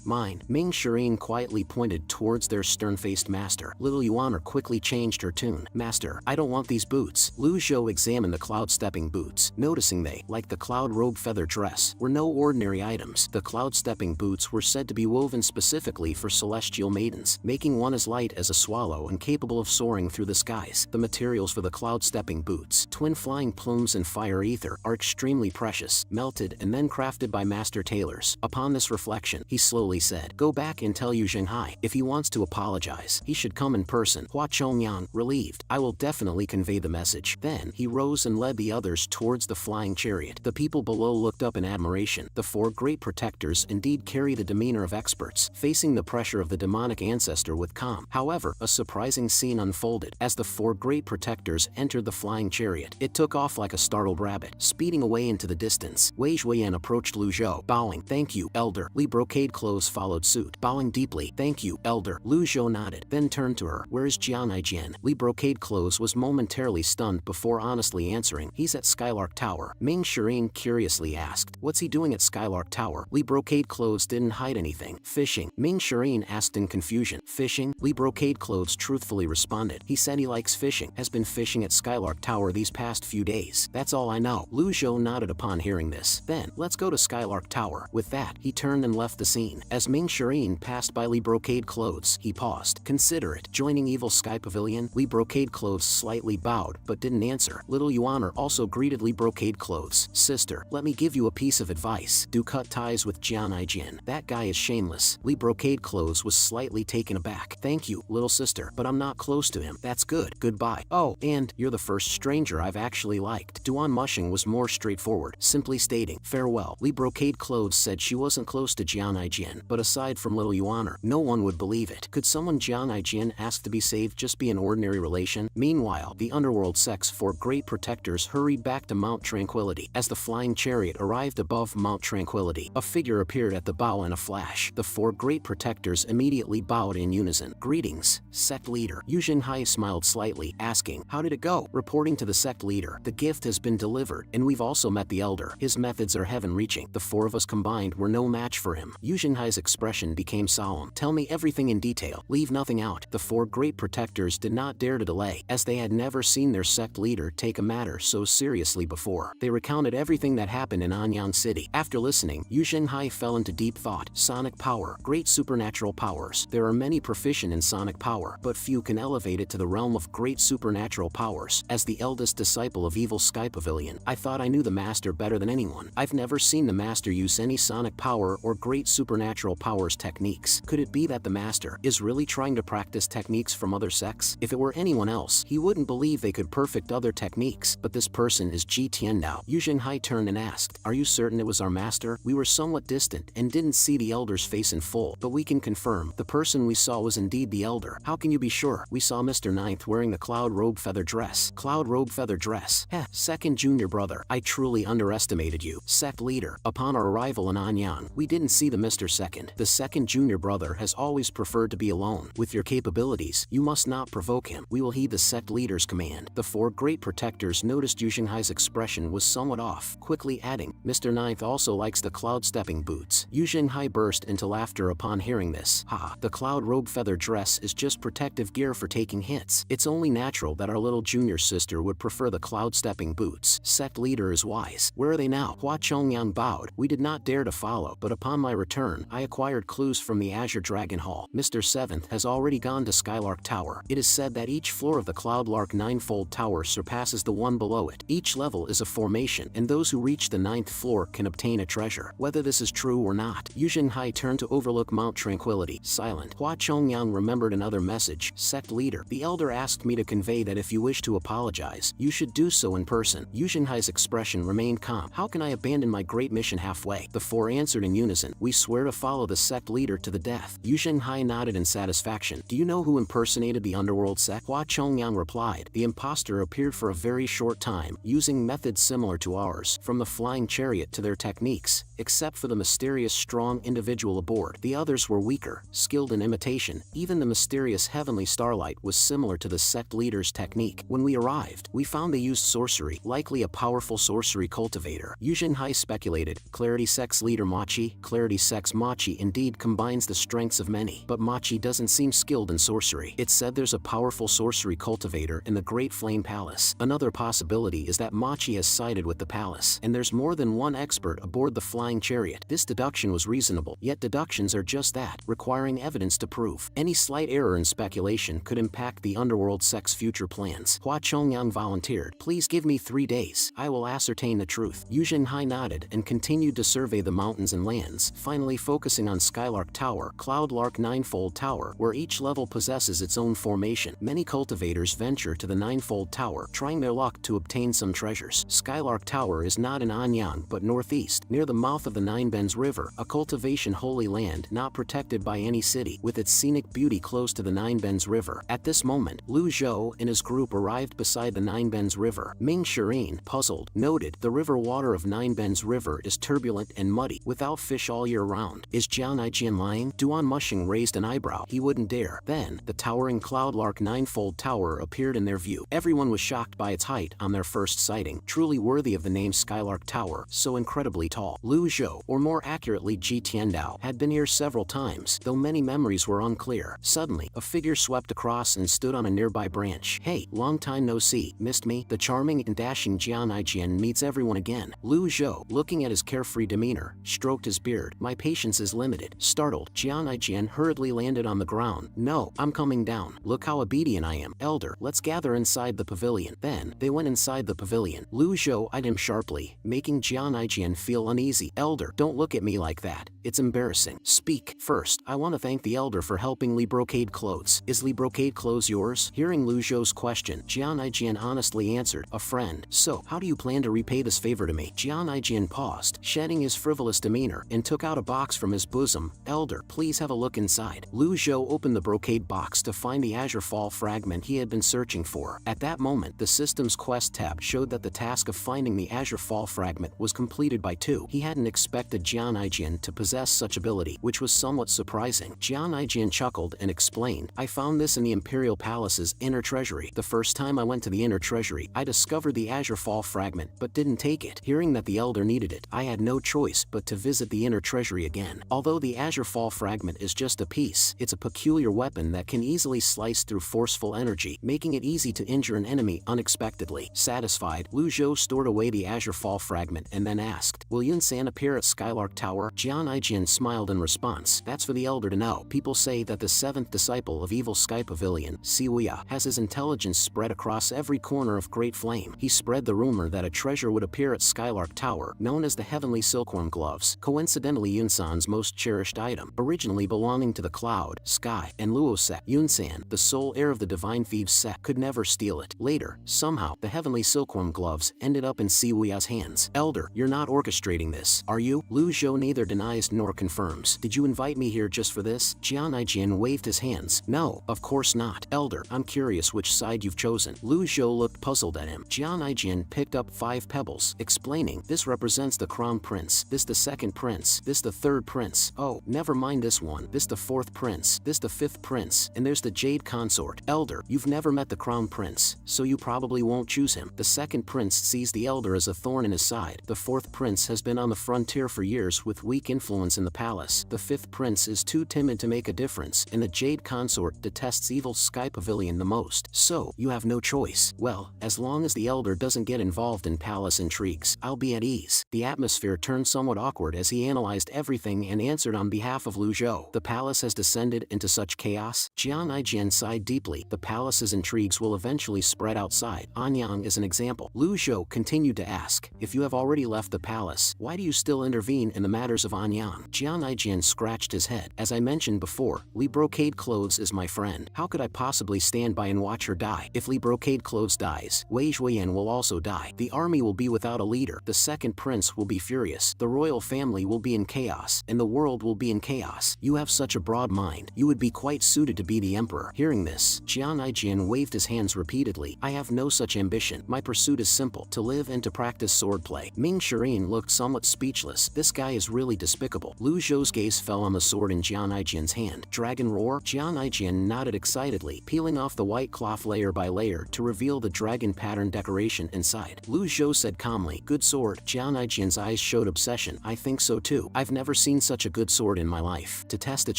Speaker 1: mine. Ming Shirin quietly pointed towards their stern-faced master. Little Yuaner quickly changed her tune. Master, I don't want these boots. Lu Zhou examined the cloud-stepping boots, noticing they, like the cloud robe feather dress, were no ordinary items. The cloud-stepping boots were said to be woven specifically for celestial maidens, making one as light as a swallow and capable of soaring through the skies. The materials for the cloud-stepping boots, twin flying plumes and fire ether, are extremely precious, melted and then crafted by master tailors. Upon this reflection, he slowly said, go back and tell Yu Zhenghai, if he wants to apologize, he should come in person. Hua Chongyang, relieved, I will definitely convey the message. Then, he rose and led the others towards the flying chariot. The people below looked up in admiration. The four great protectors indeed carry the demeanor of experts, facing the pressure of the demonic ancestor with calm. However, a surprising scene unfolded. As the four great protectors entered the flying chariot, it took off like a startled rabbit, speeding away into the distance. Wei Zhuiyan approached Lu Zhou, bowing. Thank you, elder. Li Brocade Clothes followed suit, bowing deeply. Thank you, elder. Lu Zhou nodded, then turned to her. Where is Jian Aijian? Li Brocade Clothes was momentarily stunned before honestly answering. He's at Skylark Tower. Ming Shirin curiously asked, what's he doing at Skylark Tower? Li Brocade Clothes didn't hide anything. Fishing. Ming Shirin asked in confusion. Fishing? Li Brocade Clothes truthfully responded. He said he likes fishing, has been fishing at Skylark Tower these past few days. That's all I know. Lu Zhou nodded upon hearing this. Then, let's go to Skylark Tower. With that, he turned and left the scene. As Ming Shirin passed by Li Brocade Clothes, he paused. Considerate. Joining Evil Sky Pavilion, Li Brocade Clothes slightly bowed, but didn't answer. Little Yuaner also greeted Li Brocade Clothes. Sister, let me give you a piece of advice. Do cut ties with Jian Aijian. That guy is shameless. Li Brocade Clothes was slightly taken aback. Thank you, little sister, but I'm not close to him. That's good. Goodbye. Oh, and you're the first stranger I've actually liked. Duan Mushing was more straightforward, simply stating, farewell. Li Brocade Clothes said she wasn't close to Jian Aijian, but aside from Little Yuaner, no one would believe it. Could someone Jian Aijian ask to be saved just be an ordinary relation? Meanwhile, the underworld sect's four great protectors hurried back to Mount Tranquility. As the flying chariot arrived above Mount Tranquility, a figure appeared at the bow in a flash. The four great protectors immediately bowed in unison. Greetings, sect leader. Yu Zhenghai smiled slightly, asking, how did it go? Reporting to the sect leader, the gift has been delivered, and we've also met the elder. His methods are heaven-reaching. The four of us combined were no match for him. Yu Zhenghai's expression became solemn. Tell me everything in detail. Leave nothing out. The four great protectors did not dare to delay, as they had never seen their sect leader take a matter so seriously before. They recounted everything that happened in Anyang City. After listening, Yu Zhenghai fell into deep thought. Sonic power. Great supernatural powers. There are many proficient in sonic power, but few can elevate it to the realm of great supernatural powers. As the eldest disciple of Evil Sky Pavilion, I thought I knew the master better than anyone. I've never seen the master use any sonic power or great supernatural powers technique techniques. Could it be that the master is really trying to practice techniques from other sects? If it were anyone else, he wouldn't believe they could perfect other techniques, but this person is Ji Tiandao. Yu Zhenghai turned and asked, "Are you certain it was our master? We were somewhat distant and didn't see the elder's face in full, but we can confirm the person we saw was indeed the elder." "How can you be sure?" "We saw Mr. Ninth wearing the cloud robe feather dress." "Cloud robe feather dress? Heh, second junior brother, I truly underestimated you." Sect leader, upon our arrival in Anyang, we didn't see the Mr. Second. The second junior brother has always preferred to be alone. With your capabilities, you must not provoke him. We will heed the sect leader's command. The four great protectors noticed Yu Zhenghai's expression was somewhat off, quickly adding, "Mr. Ninth also likes the cloud stepping boots." Yu Zhenghai burst into laughter upon hearing this. "Ha, the cloud robe feather dress is just protective gear for taking hits. It's only natural that our little junior sister would prefer the cloud stepping boots." Sect leader is wise. "Where are they now?" Hua Chongyang bowed. "We did not dare to follow, but upon my return, I acquired clues from the Azure Dragon Hall. Mr. Seventh has already gone to Skylark Tower. It is said that each floor of the Cloudlark Ninefold Tower surpasses the one below it. Each level is a formation, and those who reach the 9th floor can obtain a treasure. Whether this is true or not." Yu Zhenghai turned to overlook Mount Tranquility, silent. Hua Chongyang remembered another message. "Sect leader, the elder asked me to convey that if you wish to apologize, you should do so in person." Yu Zhenghai's expression remained calm. "How can I abandon my great mission halfway?" The four answered in unison, "We swear to follow the sect leader to the death." Yu Zhenghai nodded in satisfaction. "Do you know who impersonated the underworld sect?" Hua Chongyang replied. "The impostor appeared for a very short time, using methods similar to ours, from the flying chariot to their techniques. Except for the mysterious strong individual aboard, the others were weaker, skilled in imitation. Even the mysterious heavenly starlight was similar to the sect leader's technique. When we arrived, we found they used sorcery, likely a powerful sorcery cultivator." Yu Zhenghai speculated, "Clarity sect's leader Machi? Clarity sect's Machi indeed combines the strengths of many, but Machi doesn't seem skilled in sorcery. It's said there's a powerful sorcery cultivator in the Great Flame Palace. Another possibility is that Machi has sided with the palace, and there's more than one expert aboard the flying chariot." This deduction was reasonable, yet deductions are just that, requiring evidence to prove. Any slight error in speculation could impact the underworld sect's future plans. Hua Chongyang volunteered, "Please give me 3 days. I will ascertain the truth." Yu Zhenghai nodded and continued to survey the mountains and lands, finally focusing on Skylark Tower, Cloudlark Ninefold Tower, where each level possesses its own formation. Many cultivators venture to the Ninefold Tower, trying their luck to obtain some treasures. Skylark Tower is not in Anyang but northeast, near the mouth of the Ninebends River, a cultivation holy land not protected by any city, with its scenic beauty close to the Ninebends River. At this moment, Lu Zhou and his group arrived beside the Ninebends River. Ming Shireen, puzzled, noted, "The river water of Ninebends River is turbulent and muddy, without fish all year round. Is Jian Aijian lying?" Duan Mushing raised an eyebrow. He wouldn't dare. Then, the towering Cloudlark Ninefold Tower appeared in their view. Everyone was shocked by its height on their first sighting, truly worthy of the name Skylark Tower, so incredibly tall. Lu Zhou, or more accurately Ji Tiandao, had been here several times, though many memories were unclear. Suddenly, a figure swept across and stood on a nearby branch. "Hey, long time no see, missed me?" The charming and dashing Jian Aijian meets everyone again. Lu Zhou, looking at his carefree demeanor, stroked his beard. "My patience is limited." Startled, Jian Aijian hurriedly landed on the ground. "No, I'm coming down. Look how obedient I am. Elder, let's gather inside the pavilion." Then, they went inside the pavilion. Lu Zhou eyed him sharply, making Jian Aijian feel uneasy. "Elder, don't look at me like that. It's embarrassing." "Speak." "First, I want to thank the elder for helping Li Brocade Clothes." "Is Li Brocade Clothes yours?" Hearing Lu Zhou's question, Jian Aijian honestly answered, "A friend." "So, how do you plan to repay this favor to me?" Jian Aijian paused, shedding his frivolous demeanor, and took out a box from his bosom. "Elder, please have a look inside." Lu Zhou opened the brocade box to find the Azure Fall fragment he had been searching for. At that moment, the System's Quest tab showed that the task of finding the Azure Fall fragment was completed by 2. He hadn't expected Jian Aijian to possess such ability, which was somewhat surprising. Jian Aijian chuckled and explained, "I found this in the Imperial Palace's inner treasury. The first time I went to the inner treasury, I discovered the Azure Fall fragment, but didn't take it. Hearing that the elder needed it, I had no choice but to visit the inner treasury again. Although the Azure Fall fragment is just a piece, it's a peculiar weapon that can easily slice through forceful energy, making it easy to injure an enemy unexpectedly." Satisfied, Lu Zhou stored away the Azure Fall fragment and then asked, "Will Yun San appear at Skylark Tower?" Jian Aijian smiled in response, "That's for the elder to know. People say that the 7th disciple of Evil Sky Pavilion, Siwuya, has his intelligence spread across every corner of Great Flame. He spread the rumor that a treasure would appear at Skylark Tower, known as the Heavenly Silkworm Gloves. Coincidentally, Yun San's most cherished item, originally belonging to the Cloud, Sky, and Luo sect. Yunsan, the sole heir of the Divine Thieves sect, could never steal it. Later, somehow, the heavenly silkworm gloves ended up in Si Wuya's hands. Elder, you're not orchestrating this, are you? Lu Zhou neither denies nor confirms. Did you invite me here just for this? Jian Aijian waved his hands. No, of course not. Elder, I'm curious which side you've chosen. Lu Zhou looked puzzled at him. Jian Aijian picked up 5 pebbles, explaining, this represents the crown prince, this the second prince, this the third prince, oh, never mind this one, this the fourth prince, this the fifth prince, and there's the jade consort. Elder, you've never met the crown prince, so you probably won't choose him. The second prince sees the elder as a thorn in his side. The fourth prince has been on the frontier for years with weak influence in the palace. The fifth prince is too timid to make a difference, and the jade consort detests Evil Sky Pavilion the most. So, you have no choice. Well, as long as the elder doesn't get involved in palace intrigues, I'll be at ease. The atmosphere turned somewhat awkward as he analyzed everything and answered on behalf of Lu Zhou. The palace has descended into such chaos? Jian Aijian sighed deeply. The palace's intrigues will eventually spread outside. Anyang is an example. Lu Zhou continued to ask, if you have already left the palace, why do you still intervene in the matters of Anyang? Jian Aijian scratched his head. As I mentioned before, Li Brocade Clothes is my friend. How could I possibly stand by and watch her die? If Li Brocade Clothes dies, Wei Zhuoyan will also die. The army will be without a leader. The second prince will be furious. The royal family will be in chaos, and the world will be in chaos. You have such a broad mind. You would be quite suited to be the emperor. Hearing this, Jian Aijian waved his hands repeatedly. I have no such ambition. My pursuit is simple, to live and to practice swordplay. Ming Shirin looked somewhat speechless. This guy is really despicable. Lu Zhou's gaze fell on the sword in Jian Aijian's hand. Dragon Roar? Jian Aijian nodded excitedly, peeling off the white cloth layer by layer to reveal the dragon pattern decoration inside. Lu Zhou said calmly, good sword. Jian Aijian's eyes showed obsession. I think so too. I've never seen such a good sword in my life. To test its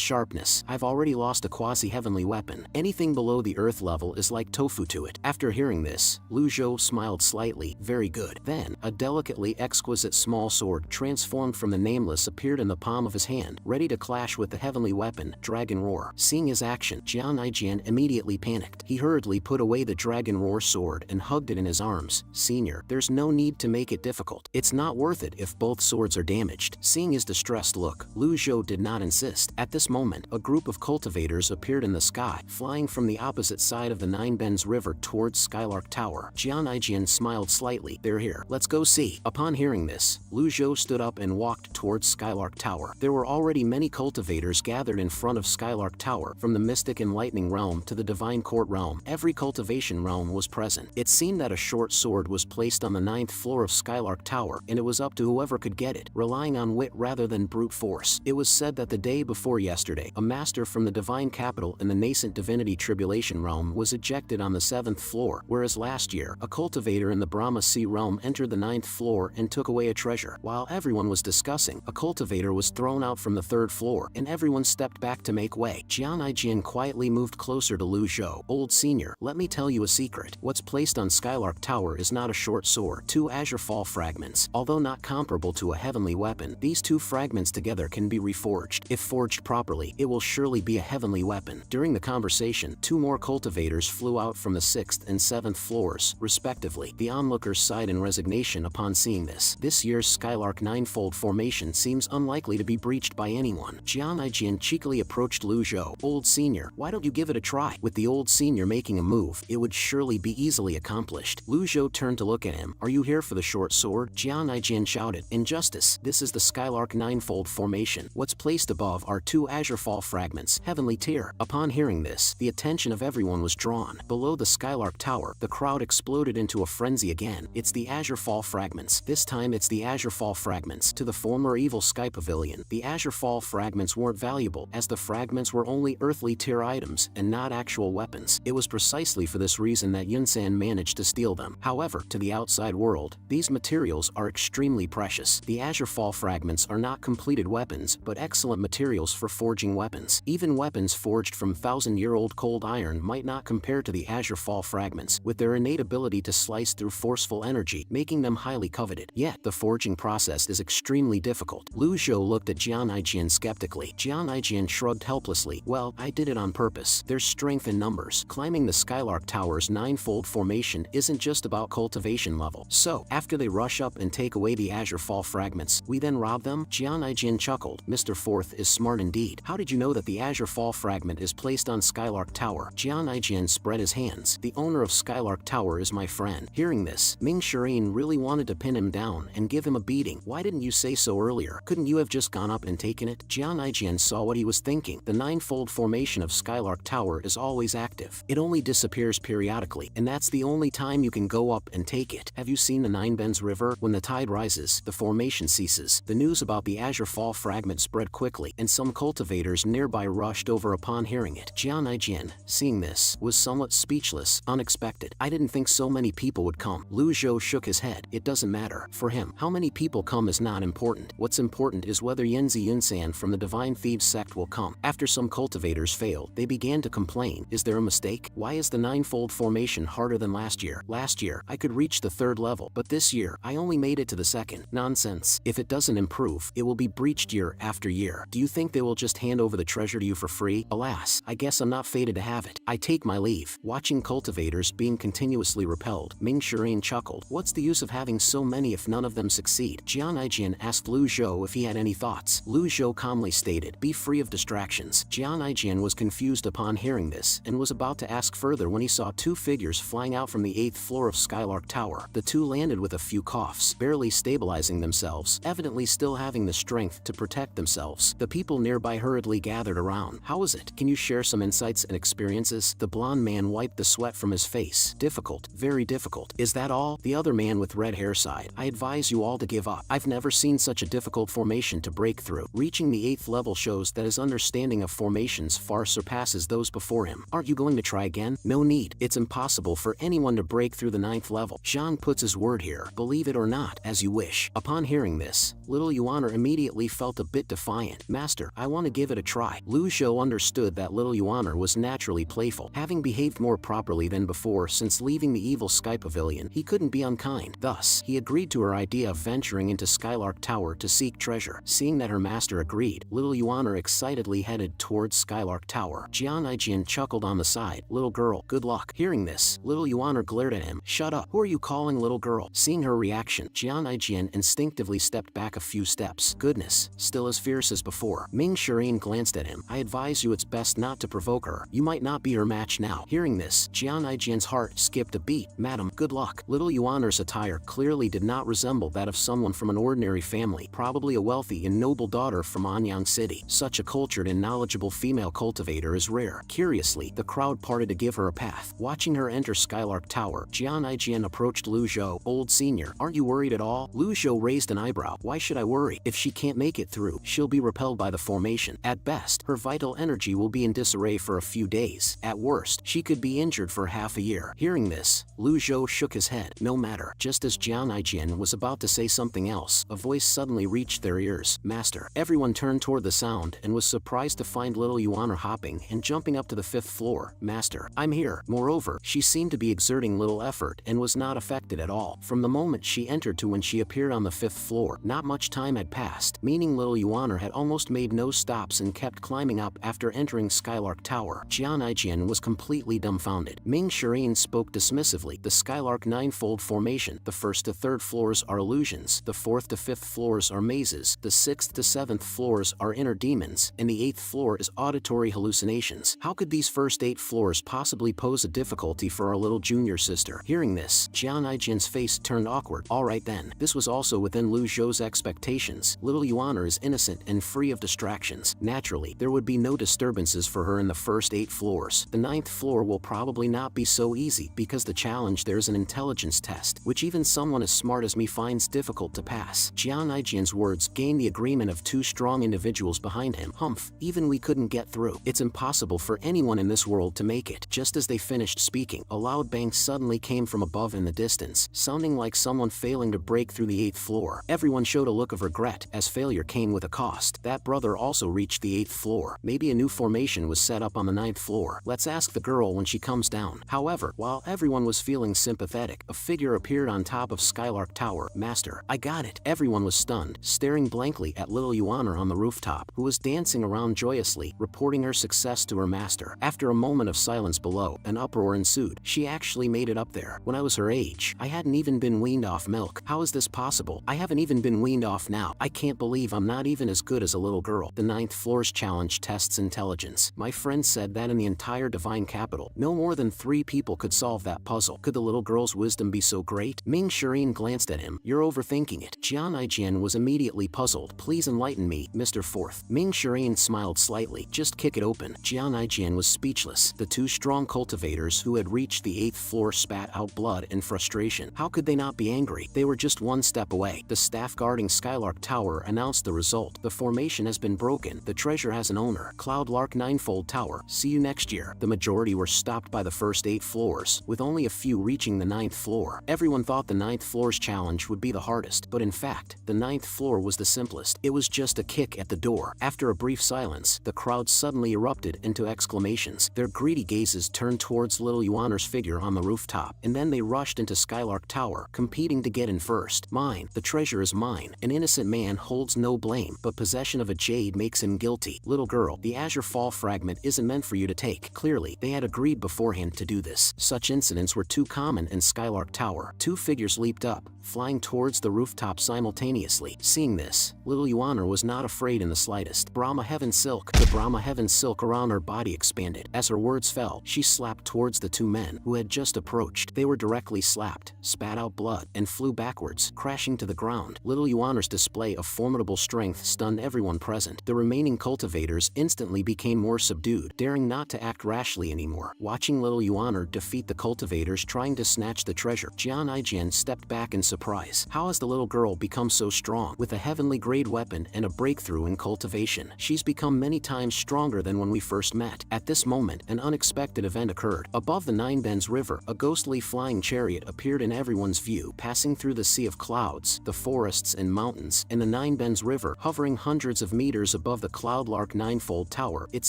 Speaker 1: sharpness, I've already lost a quasi-heavenly weapon. Anything below the earth level is like tofu to it. After hearing this, Lu Zhou smiled slightly. Very good. Then, a delicately exquisite small sword transformed from the nameless appeared in the palm of his hand, ready to clash with the heavenly weapon, Dragon Roar. Seeing his action, Jian Aijian immediately panicked. He hurriedly put away the Dragon Roar sword and hugged it in his arms. Senior, there's no need to make it difficult. It's not worth it if both swords are damaged. Seeing his distressed look, Lu Zhou did not insist. At this moment, a group of cultivators appeared in the sky, flying from the opposite side of the Nine Bends River towards Skylark Tower. Jian Aijian smiled slightly. They're here. Let's go see. Upon hearing this, Lu Zhou stood up and walked towards Skylark Tower. There were already many cultivators gathered in front of Skylark Tower, from the Mystic and Lightning Realm to the Divine Court Realm. Every cultivation realm was present. It seemed that a short sword was placed on the 9th floor of Skylark Tower, and it was up to whoever could get it, relying on wit rather than brute force. It was said that the day before yesterday, a master from the Divine Capital in the nascent Divinity Tribulation Realm was ejected on the 7th floor, whereas last year, a cultivator in the Brahma Sea Realm entered the 9th floor and took away a treasure. While everyone was discussing, a cultivator was thrown out from the 3rd floor, and everyone stepped back to make way. Jian Aijian quietly moved closer to Lu Zhou. Old senior, let me tell you a secret. What's placed on Skylark Tower is not a short sword. 2 azure fall fragments. Although not comparable to a heavenly weapon, these 2 fragments together can be reforged. If forged properly, it will surely be a heavenly weapon. During the conversation, 2 more cultivators flew out from the 6th and 7th floors, respectively. The onlookers sighed in resignation upon seeing this. This year's Skylark Ninefold formation seems unlikely to be breached by anyone. Jian Aijian cheekily approached Lu Zhou. Old senior, why don't you give it a try? With the old senior making a move, it would surely be easily accomplished. Lu Zhou turned to look at him. Are you here for the short sword? Jian Aijian shouted. Injustice. This is the Skylark Ninefold formation. What's placed above are 2 azure fall fragments, heavenly tier. Upon hearing this, the attention of everyone was drawn. Below the Skylark Tower, the crowd exploded into a frenzy again. It's the azure fall fragments. This time it's the azure fall fragments. To the former Evil Sky Pavilion, the azure fall fragments weren't valuable, as the fragments were only earthly tier items and not actual weapons. It was precisely for this reason that Yunsan managed to steal them. However, to the outside world, these materials are extremely precious. The azure fall fragments are not completed weapons, but excellent materials for forging weapons. Even weapons forged from from thousand-year-old cold iron might not compare to the azure fall fragments, with their innate ability to slice through forceful energy, making them highly coveted. Yet, the forging process is extremely difficult. Lu Zhou looked at Jian Aijian skeptically. Jian Aijian shrugged helplessly. Well, I did it on purpose. There's strength in numbers. Climbing the Skylark Tower's ninefold formation isn't just about cultivation level. So, after they rush up and take away the azure fall fragments, we then rob them? Jian Aijian chuckled. Mr. Fourth is smart indeed. How did you know that the azure fall fragment is placed on Skylark Tower? Jian Aijian spread his hands. The owner of Skylark Tower is my friend. Hearing this, Ming Shirin really wanted to pin him down and give him a beating. Why didn't you say so earlier? Couldn't you have just gone up and taken it? Jian Aijian saw what he was thinking. The ninefold formation of Skylark Tower is always active. It only disappears periodically, and that's the only time you can go up and take it. Have you seen the Nine Bends River? When the tide rises, the formation ceases. The news about the azure fall fragment spread quickly, and some cultivators nearby rushed over upon hearing it. Jian Aijian, seeing this, was somewhat speechless. Unexpected. I didn't think so many people would come. Lu Zhou shook his head. It doesn't matter. For him, how many people come is not important. What's important is whether Yanzi Yunsan from the Divine Thieves sect will come. After some cultivators failed, they began to complain. Is there a mistake? Why is the ninefold formation harder than last year? Last year, I could reach the third level, but this year, I only made it to the second. Nonsense. If it doesn't improve, it will be breached year after year. Do you think they will just hand over the treasure to you for free? Alas, I guess I'm not fated to have it. I take my leave. Watching cultivators being continuously repelled, Ming Shirin chuckled. What's the use of having so many if none of them succeed? Jian Aijian asked Lu Zhou if he had any thoughts. Lu Zhou calmly stated, be free of distractions. Jian Aijian was confused upon hearing this, and was about to ask further when he saw two figures flying out from the 8th floor of Skylark Tower. The two landed with a few coughs, barely stabilizing themselves, evidently still having the strength to protect themselves. The people nearby hurriedly gathered around. How is it? Can you share some insights and experiences? The blonde man wiped the sweat from his face. Difficult, very difficult. Is that all? The other man with red hair sighed. I advise you all to give up. I've never seen such a difficult formation to break through. Reaching the 8th level shows that his understanding of formations far surpasses those before him. Aren't you going to try again? No need. It's impossible for anyone to break through the 9th level. Zhang puts his word here. Believe it or not, as you wish. Upon hearing this, little Yuaner immediately felt a bit defiant. Master, I want to give it a try. Lu Zhou understood that little Yuaner was naturally playful. Having behaved more properly than before since leaving the evil Sky Pavilion, he couldn't be unkind. Thus, he agreed to her idea of venturing into Skylark Tower to seek treasure. Seeing that her master agreed, little Yuaner excitedly headed towards Skylark Tower. Jian Aijian chuckled on the side. Little girl, good luck. Hearing this, little Yuaner glared at him. Shut up. Who are you calling little girl? Seeing her reaction, Jian Aijian instinctively stepped back a few steps. Goodness, still as fierce as before. Ming Shirin glanced at him. I advise you it's best not to provoke her. You might not be her match now. Hearing this, Jian Aijian's heart skipped a beat. Madam, good luck. Little Yuaner's attire clearly did not resemble that of someone from an ordinary family, probably a wealthy and noble daughter from Anyang City. Such a cultured and knowledgeable female cultivator is rare. Curiously, the crowd parted to give her a path. Watching her enter Skylark Tower, Jian Aijian approached Lu Zhou. Old senior, aren't you worried at all? Lu Zhou raised an eyebrow. Why should I worry? If she can't make it through, she'll be repelled by the formation. At best, her vital energy will be in disarray for a few days. At worst, she could be injured for half a year. Hearing this, Lu Zhou shook his head. No matter. Just as Jian Aijian was about to say something else, a voice suddenly reached their ears. Master. Everyone turned toward the sound and was surprised to find little Yuaner hopping and jumping up to the 5th floor. Master, I'm here. Moreover, she seemed to be exerting little effort and was not affected at all. From the moment she entered to when she appeared on the 5th floor, not much time had passed, meaning little Yuaner had almost made no stops and kept climbing up after entering Skylark Tower. Jian Aijian was completely dumbfounded. Ming Shirin spoke dismissively. The Skylark ninefold formation. The 1st to 3rd floors are illusions. The 4th to 5th floors are mazes. The 6th to 7th floors are inner demons. And the 8th floor is auditory hallucinations. How could these first 8 floors possibly pose a difficulty for our little junior sister? Hearing this, Jian Aijian's face turned awkward. Alright then. This was also within Lu Zhou's expectations. Little Yuaner is innocent and free of distractions. Naturally, there would be no disturbances for her in the first 8 floors. The 9th floor will probably not be so easy because the challenge there is an intelligence test, which even someone as smart as me finds difficult to pass. Jian Aijian's words gained the agreement of 2 strong individuals behind him. Humph, even we couldn't get through. It's impossible for anyone in this world to make it. Just as they finished speaking, a loud bang suddenly came from above in the distance, sounding like someone failing to break through the 8th floor. Everyone showed a look of regret, as failure came with a cost. That brother also reached the 8th floor. Maybe a new formation formation was set up on the 9th floor. Let's ask the girl when she comes down. However, while everyone was feeling sympathetic, a figure appeared on top of Skylark Tower. Master, I got it. Everyone was stunned, staring blankly at little Yuana on the rooftop, who was dancing around joyously, reporting her success to her master. After a moment of silence below, an uproar ensued. She actually made it up there. When I was her age, I hadn't even been weaned off milk. How is this possible? I haven't even been weaned off now. I can't believe I'm not even as good as a little girl. The 9th floor's challenge tests intelligence. My friend said that in the entire divine capital, no more than 3 people could solve that puzzle. Could the little girl's wisdom be so great? Ming Shireen glanced at him. You're overthinking it. Jian Aijian was immediately puzzled. Please enlighten me, Mr. Fourth. Ming Shireen smiled slightly. Just kick it open. Jian Aijian was speechless. The 2 strong cultivators who had reached the 8th floor spat out blood in frustration. How could they not be angry? They were just 1 step away. The staff guarding Skylark Tower announced the result. The formation has been broken. The treasure has an owner. Cloudlark Ninefold Tower. See you next year. The majority were stopped by the first 8 floors, with only a few reaching the 9th floor. Everyone thought the 9th floor's challenge would be the hardest, but in fact, the 9th floor was the simplest. It was just a kick at the door. After a brief silence, the crowd suddenly erupted into exclamations. Their greedy gazes turned towards little Yuaner's figure on the rooftop, and then they rushed into Skylark Tower, competing to get in first. Mine. The treasure is mine. An innocent man holds no blame, but possession of a jade makes him guilty. Little girl, the Azure Fall fragment isn't meant for you to take. Clearly, they had agreed beforehand to do this. Such incidents were too common in Skylark Tower. 2 figures leaped up, flying towards the rooftop simultaneously. Seeing this, little Yuana was not afraid in the slightest. Brahma Heaven Silk. The Brahma Heaven Silk around her body expanded. As her words fell, she slapped towards the 2 men who had just approached. They were directly slapped, spat out blood, and flew backwards, crashing to the ground. Little Yuana's display of formidable strength stunned everyone present. The remaining cultivators instantly became more subdued, daring not to act rashly anymore. Watching little Yuana defeat the cultivators trying to snatch the treasure, Jian Aijian stepped back in surprise. How has the little girl become so strong? With a heavenly grade weapon and a breakthrough in cultivation, she's become many times stronger than when we first met. At this moment, an unexpected event occurred. Above the Nine Bends River, a ghostly flying chariot appeared in everyone's view, passing through the sea of clouds, the forests and mountains, and the Nine Bends River, hovering hundreds of meters above the Cloudlark Ninefold Tower, its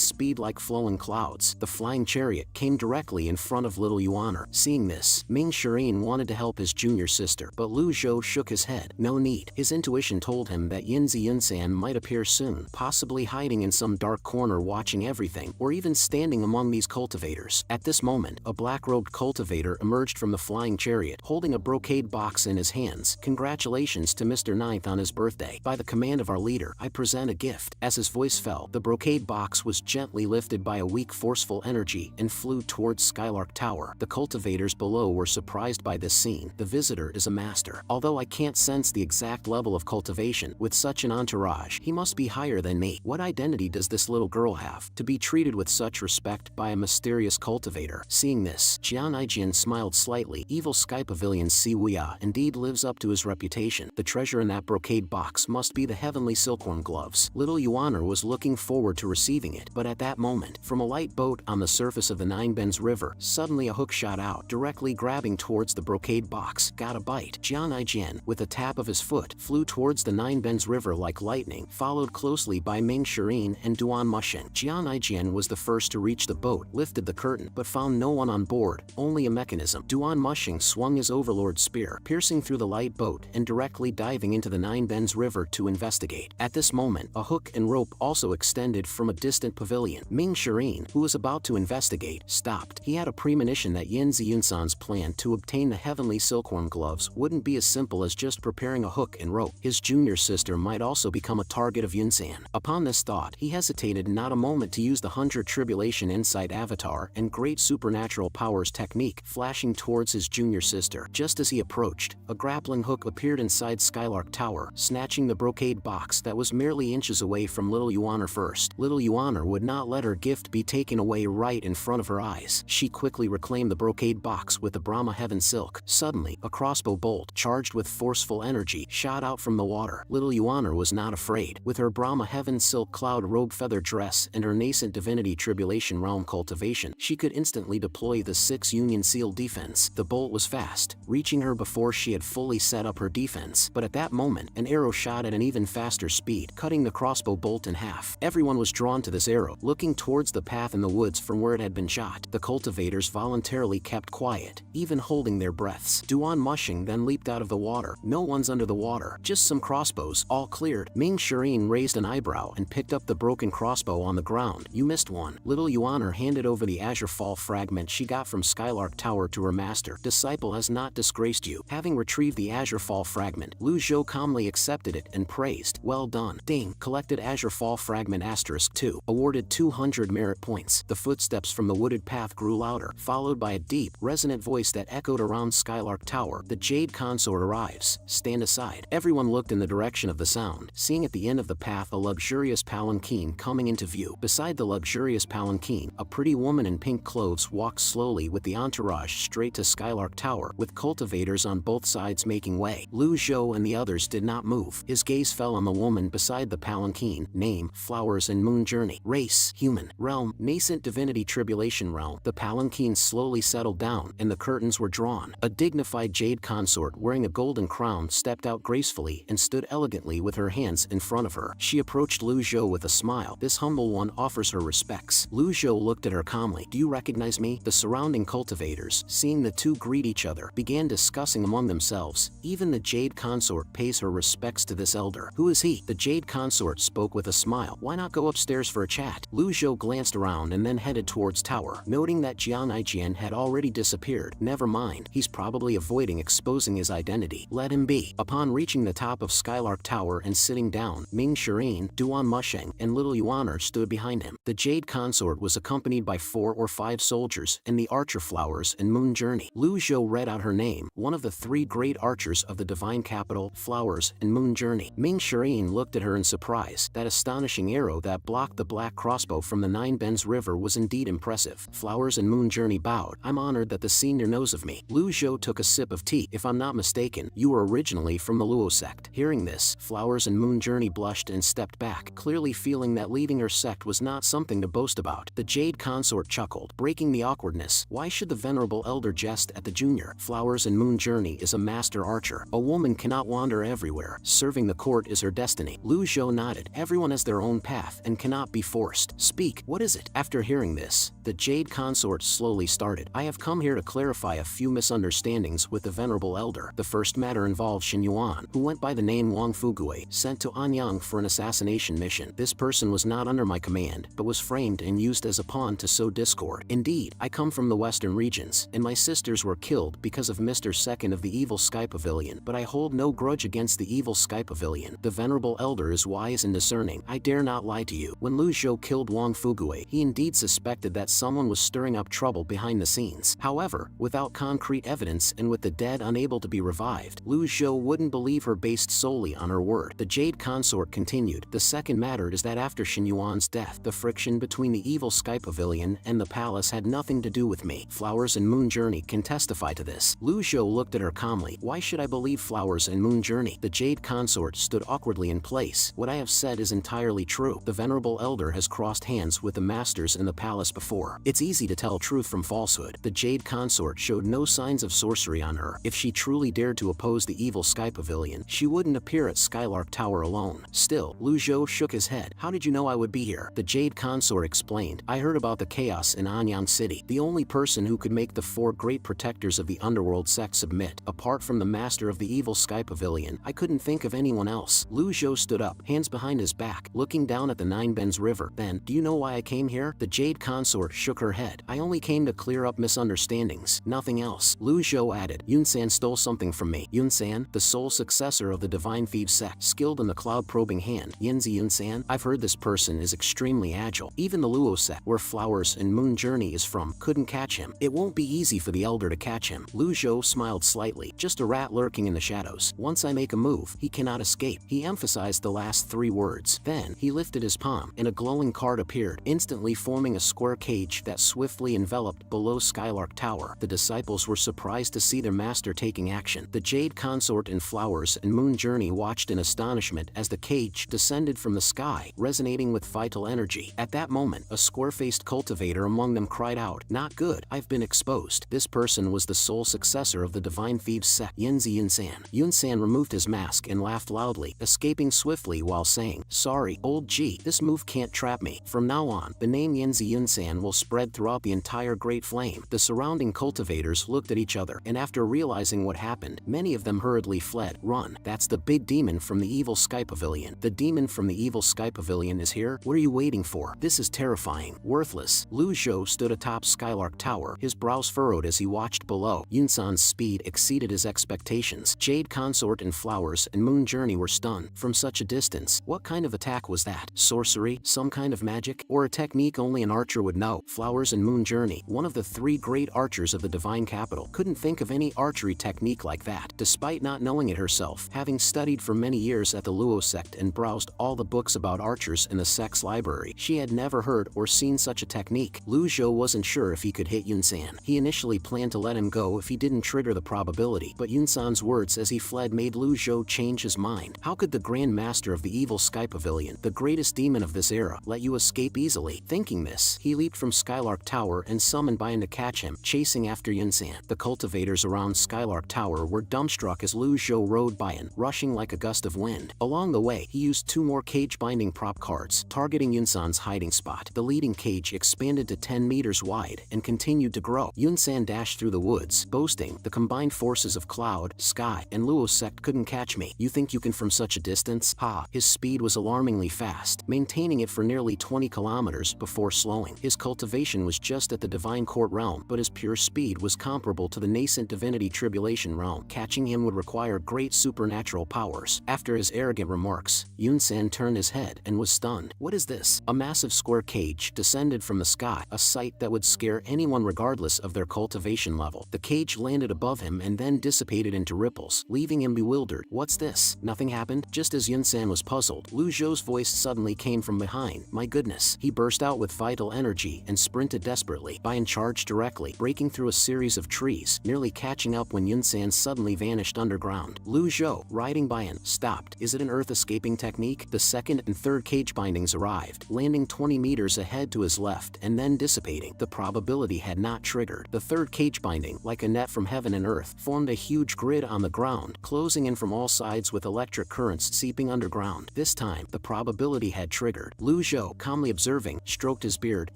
Speaker 1: speed like flowing clouds. The flying chariot came directly in front of little Yuana. Seeing this, Ming Shireen wanted to help his junior sister, but Lu Zhou shook his head. No need. His intuition told him that Yinzi Yunsan might appear soon, possibly hiding in some dark corner watching everything, or even standing among these cultivators. At this moment, a black-robed cultivator emerged from the flying chariot, holding a brocade box in his hands. Congratulations to Mr. Ninth on his birthday. By the command of our leader, I present a gift. As his voice fell, the brocade box was gently lifted by a weak forceful energy and flew towards Skylark Tower. The cultivators below were surprised by this scene. The visitor is a master. Although I can't sense the exact level of cultivation, with such an entourage, he must be higher than me. What identity does this little girl have, to be treated with such respect by a mysterious cultivator? Seeing this, Jian Aijian smiled slightly. Evil Sky Pavilion's Siwuya indeed lives up to his reputation. The treasure in that brocade box must be the heavenly silkworm gloves. Little Yuana was looking forward to receiving it, but at that moment, from a light boat on the surface of the Nine Bends River, suddenly a hook shot out, directly grabbing towards the brocade box. Got a bite. Jian Aijian, with a tap of his foot, flew towards the Nine Bends River like lightning, followed closely by Ming Shireen and Duan Musheng. Jian Aijian was the first to reach the boat, lifted the curtain, but found no one on board, only a mechanism. Duan Musheng swung his overlord spear, piercing through the light boat and directly diving into the Nine Bends River to investigate. At this moment, a hook and rope also extended from a distant pavilion. Ming Shireen, who was about to investigate, stopped. He had a premonition that Yin Ziyunsan's plan to obtain the heavenly silkworm gloves wouldn't be as simple as just preparing a hook and rope. His junior sister might also become a target of Yunsan. Upon this thought, he hesitated not a moment to use the 100 Tribulation Insight Avatar and Great Supernatural Powers technique, flashing towards his junior sister. Just as he approached, a grappling hook appeared inside Skylark Tower, snatching the brocade box that was merely inches away from little Yuana first. Little Yuana would not let her gift be taken away right in front of her eyes. She quickly reclaimed the brocade box with the Brahma Heaven Silk. Suddenly, a crossbow bolt, charged with forceful energy, shot out from the water. Little Yuana was not afraid. With her Brahma Heaven Silk Cloud Robe Feather Dress and her nascent Divinity Tribulation Realm cultivation, she could instantly deploy the 6 Union Seal defense. The bolt was fast, reaching her before she had fully set up her defense. But at that moment, an arrow shot at an even faster speed, cutting the crossbow bolt in half. Everyone was drawn to this arrow, out, looking towards the path in the woods from where it had been shot. The cultivators voluntarily kept quiet, even holding their breaths. Duan Mushing then leaped out of the water. No one's under the water, just some crossbows, all cleared. Ming Shireen raised an eyebrow and picked up the broken crossbow on the ground. You missed one. Little Yuaner handed over the Azure Fall fragment she got from Skylark Tower to her master. Disciple has not disgraced you. Having retrieved the Azure Fall fragment, Lu Zhou calmly accepted it and praised. Well done. Ding. Collected Azure Fall fragment *2. Awarded 200 merit points. The footsteps from the wooded path grew louder, followed by a deep, resonant voice that echoed around Skylark Tower. The Jade Consort arrives. Stand aside. Everyone looked in the direction of the sound, seeing at the end of the path a luxurious palanquin coming into view. Beside the luxurious palanquin, a pretty woman in pink clothes walked slowly with the entourage straight to Skylark Tower, with cultivators on both sides making way. Lu Zhou and the others did not move. His gaze fell on the woman beside the palanquin. Name, Flowers and Moon Journey. Race, human. Realm, nascent divinity tribulation realm. The palanquin slowly settled down, and the curtains were drawn. A dignified jade consort wearing a golden crown stepped out gracefully and stood elegantly with her hands in front of her. She approached Lu Zhou with a smile. This humble one offers her respects. Lu Zhou looked at her calmly. Do you recognize me? The surrounding cultivators, seeing the two greet each other, began discussing among themselves. Even the jade consort pays her respects to this elder. Who is he? The jade consort spoke with a smile. Why not go upstairs for a chat? Lu Zhou glanced around and then headed towards tower, noting that Jian Aijian had already disappeared. Never mind, he's probably avoiding exposing his identity. Let him be. Upon reaching the top of Skylark Tower and sitting down, Ming Shireen, Duan Musheng, and Little Yuaner stood behind him. The jade consort was accompanied by 4 or 5 soldiers and the archer Flowers and Moon Journey. Lu Zhou read out her name, one of the 3 great archers of the divine capital, Flowers and Moon Journey. Ming Shireen looked at her in surprise. That astonishing arrow that blocked the black crossbow from the Nine Bends River was indeed impressive. Flowers and Moon Journey bowed. I'm honored that the senior knows of me. Lu Zhou took a sip of tea. If I'm not mistaken, you were originally from the Luo sect. Hearing this, Flowers and Moon Journey blushed and stepped back, clearly feeling that leaving her sect was not something to boast about. The jade consort chuckled, breaking the awkwardness. Why should the venerable elder jest at the junior? Flowers and Moon Journey is a master archer. A woman cannot wander everywhere. Serving the court is her destiny. Lu Zhou nodded. Everyone has their own path and cannot be forced. Speak. What is it? After hearing this, the jade consort slowly started. I have come here to clarify a few misunderstandings with the venerable elder. The first matter involves Xin Yuan, who went by the name Wang Fugui, sent to Anyang for an assassination mission. This person was not under my command, but was framed and used as a pawn to sow discord. Indeed, I come from the western regions, and my sisters were killed because of Mr. Second of the Evil Sky Pavilion, but I hold no grudge against the Evil Sky Pavilion. The venerable elder is wise and discerning. I dare not lie to you. When Lu Zhou killed Wang Fugui, he indeed suspected that someone was stirring up trouble behind the scenes. However, without concrete evidence and with the dead unable to be revived, Lu Zhou wouldn't believe her based solely on her word. The jade consort continued. The second matter is that after Xin Yuan's death, the friction between the Evil Sky Pavilion and the palace had nothing to do with me. Flowers and Moon Journey can testify to this. Lu Zhou looked at her calmly. Why should I believe Flowers and Moon Journey? The jade consort stood awkwardly in place. What I have said is entirely true. The venerable elder has crossed hands with the masters in the palace before. It's easy to tell truth from falsehood. The jade consort showed no signs of sorcery on her. If she truly dared to oppose the Evil Sky Pavilion, she wouldn't appear at Skylark Tower alone. Still, Lu Zhou shook his head. How did you know I would be here? The jade consort explained. I heard about the chaos in Anyang City. The only person who could make the 4 great protectors of the underworld sect submit, apart from the master of the Evil Sky Pavilion, I couldn't think of anyone else. Lu Zhou stood up, hands behind his back, looking down at the Nine Bends River. Then, do you know why I came here? The jade consort shook her head. I only came to clear up misunderstandings, nothing else. Lu Zhou added. Yunsan stole something from me. Yunsan, the sole successor of the Divine Thieves sect, skilled in the cloud-probing hand. Yinzi Yunsan? I've heard this person is extremely agile. Even the Luo sect, where Flowers and Moon Journey is from, couldn't catch him. It won't be easy for the elder to catch him. Lu Zhou smiled slightly. Just a rat lurking in the shadows. Once I make a move, he cannot escape. He emphasized the last 3 words. Then, he lifted his palm, and a glowing card appeared, instantly forming a square cage that swiftly enveloped below Skylark Tower. The disciples were surprised to see their master taking action. The jade consort and Flowers and Moon Journey watched in astonishment as the cage descended from the sky, resonating with vital energy. At that moment, a square-faced cultivator among them cried out, "Not good, I've been exposed." This person was the sole successor of the Divine Thieves sect, Yinzi Yunsan. Yunsan removed his mask and laughed loudly, escaping swiftly while saying, "Sorry, old G, this move can't trap trap me. From now on, the name Yanzi Yunsan will spread throughout the entire Great Flame. The surrounding cultivators looked at each other, and after realizing what happened, many of them hurriedly fled. Run, that's the big demon from the evil Sky Pavilion. The demon from the evil Sky Pavilion is here? What are you waiting for? This is terrifying. Worthless. Lu Zhou stood atop Skylark Tower, his brows furrowed as he watched below. Yunsan's speed exceeded his expectations. Jade Consort and Flowers and Moon Journey were stunned. From such a distance, what kind of attack was that? Sorcery? Some kind of magic? Or a technique only an archer would know? Flowers and Moon Journey, one of the 3 great archers of the Divine Capital, couldn't think of any archery technique like that, despite not knowing it herself, having studied for many years at the Luo sect and browsed all the books about archers in the sect's library. She had never heard or seen such a technique. Lu Zhou wasn't sure if he could hit Yunsan. He initially planned to let him go if he didn't trigger the probability, but Yunsan's words as he fled made Lu Zhou change his mind. How could the Grand Master of the Evil Sky Pavilion, the greatest demon of this era, let you escape easily? Thinking this, he leaped from Skylark Tower and summoned Bian to catch him, chasing after Yunsan. The cultivators around Skylark Tower were dumbstruck as Lu Zhou rode Bian, rushing like a gust of wind. Along the way, he used 2 more cage-binding prop cards, targeting Yunsan's hiding spot. The leading cage expanded to 10 meters wide and continued to grow. Yunsan dashed through the woods, boasting, "The combined forces of Cloud, Sky, and Luo sect couldn't catch me. You think you can from such a distance?" Ha! His speed was alarmingly fast, maintaining it for nearly 20 kilometers before slowing. His cultivation was just at the Divine Court realm, but his pure speed was comparable to the nascent Divinity Tribulation realm. Catching him would require great supernatural powers. After his arrogant remarks, Yunsan turned his head and was stunned. What is this? A massive square cage descended from the sky, a sight that would scare anyone regardless of their cultivation level. The cage landed above him and then dissipated into ripples, leaving him bewildered. What's this? Nothing happened? Just as Yunsan was puzzled, Lu Zhou's voice suddenly came from behind. My goodness. He burst out with vital energy and sprinted desperately. Bian charged directly, breaking through a series of trees, nearly catching up when Yunsan suddenly vanished underground. Lu Zhou, riding Bian, stopped. Is it an earth-escaping technique? The second and third cage bindings arrived, landing 20 meters ahead to his left and then dissipating. The probability had not triggered. The third cage binding, like a net from heaven and earth, formed a huge grid on the ground, closing in from all sides with electric currents seeping underground. This time, the probability had triggered. Lu Zhou, calmly observing, stroked his beard.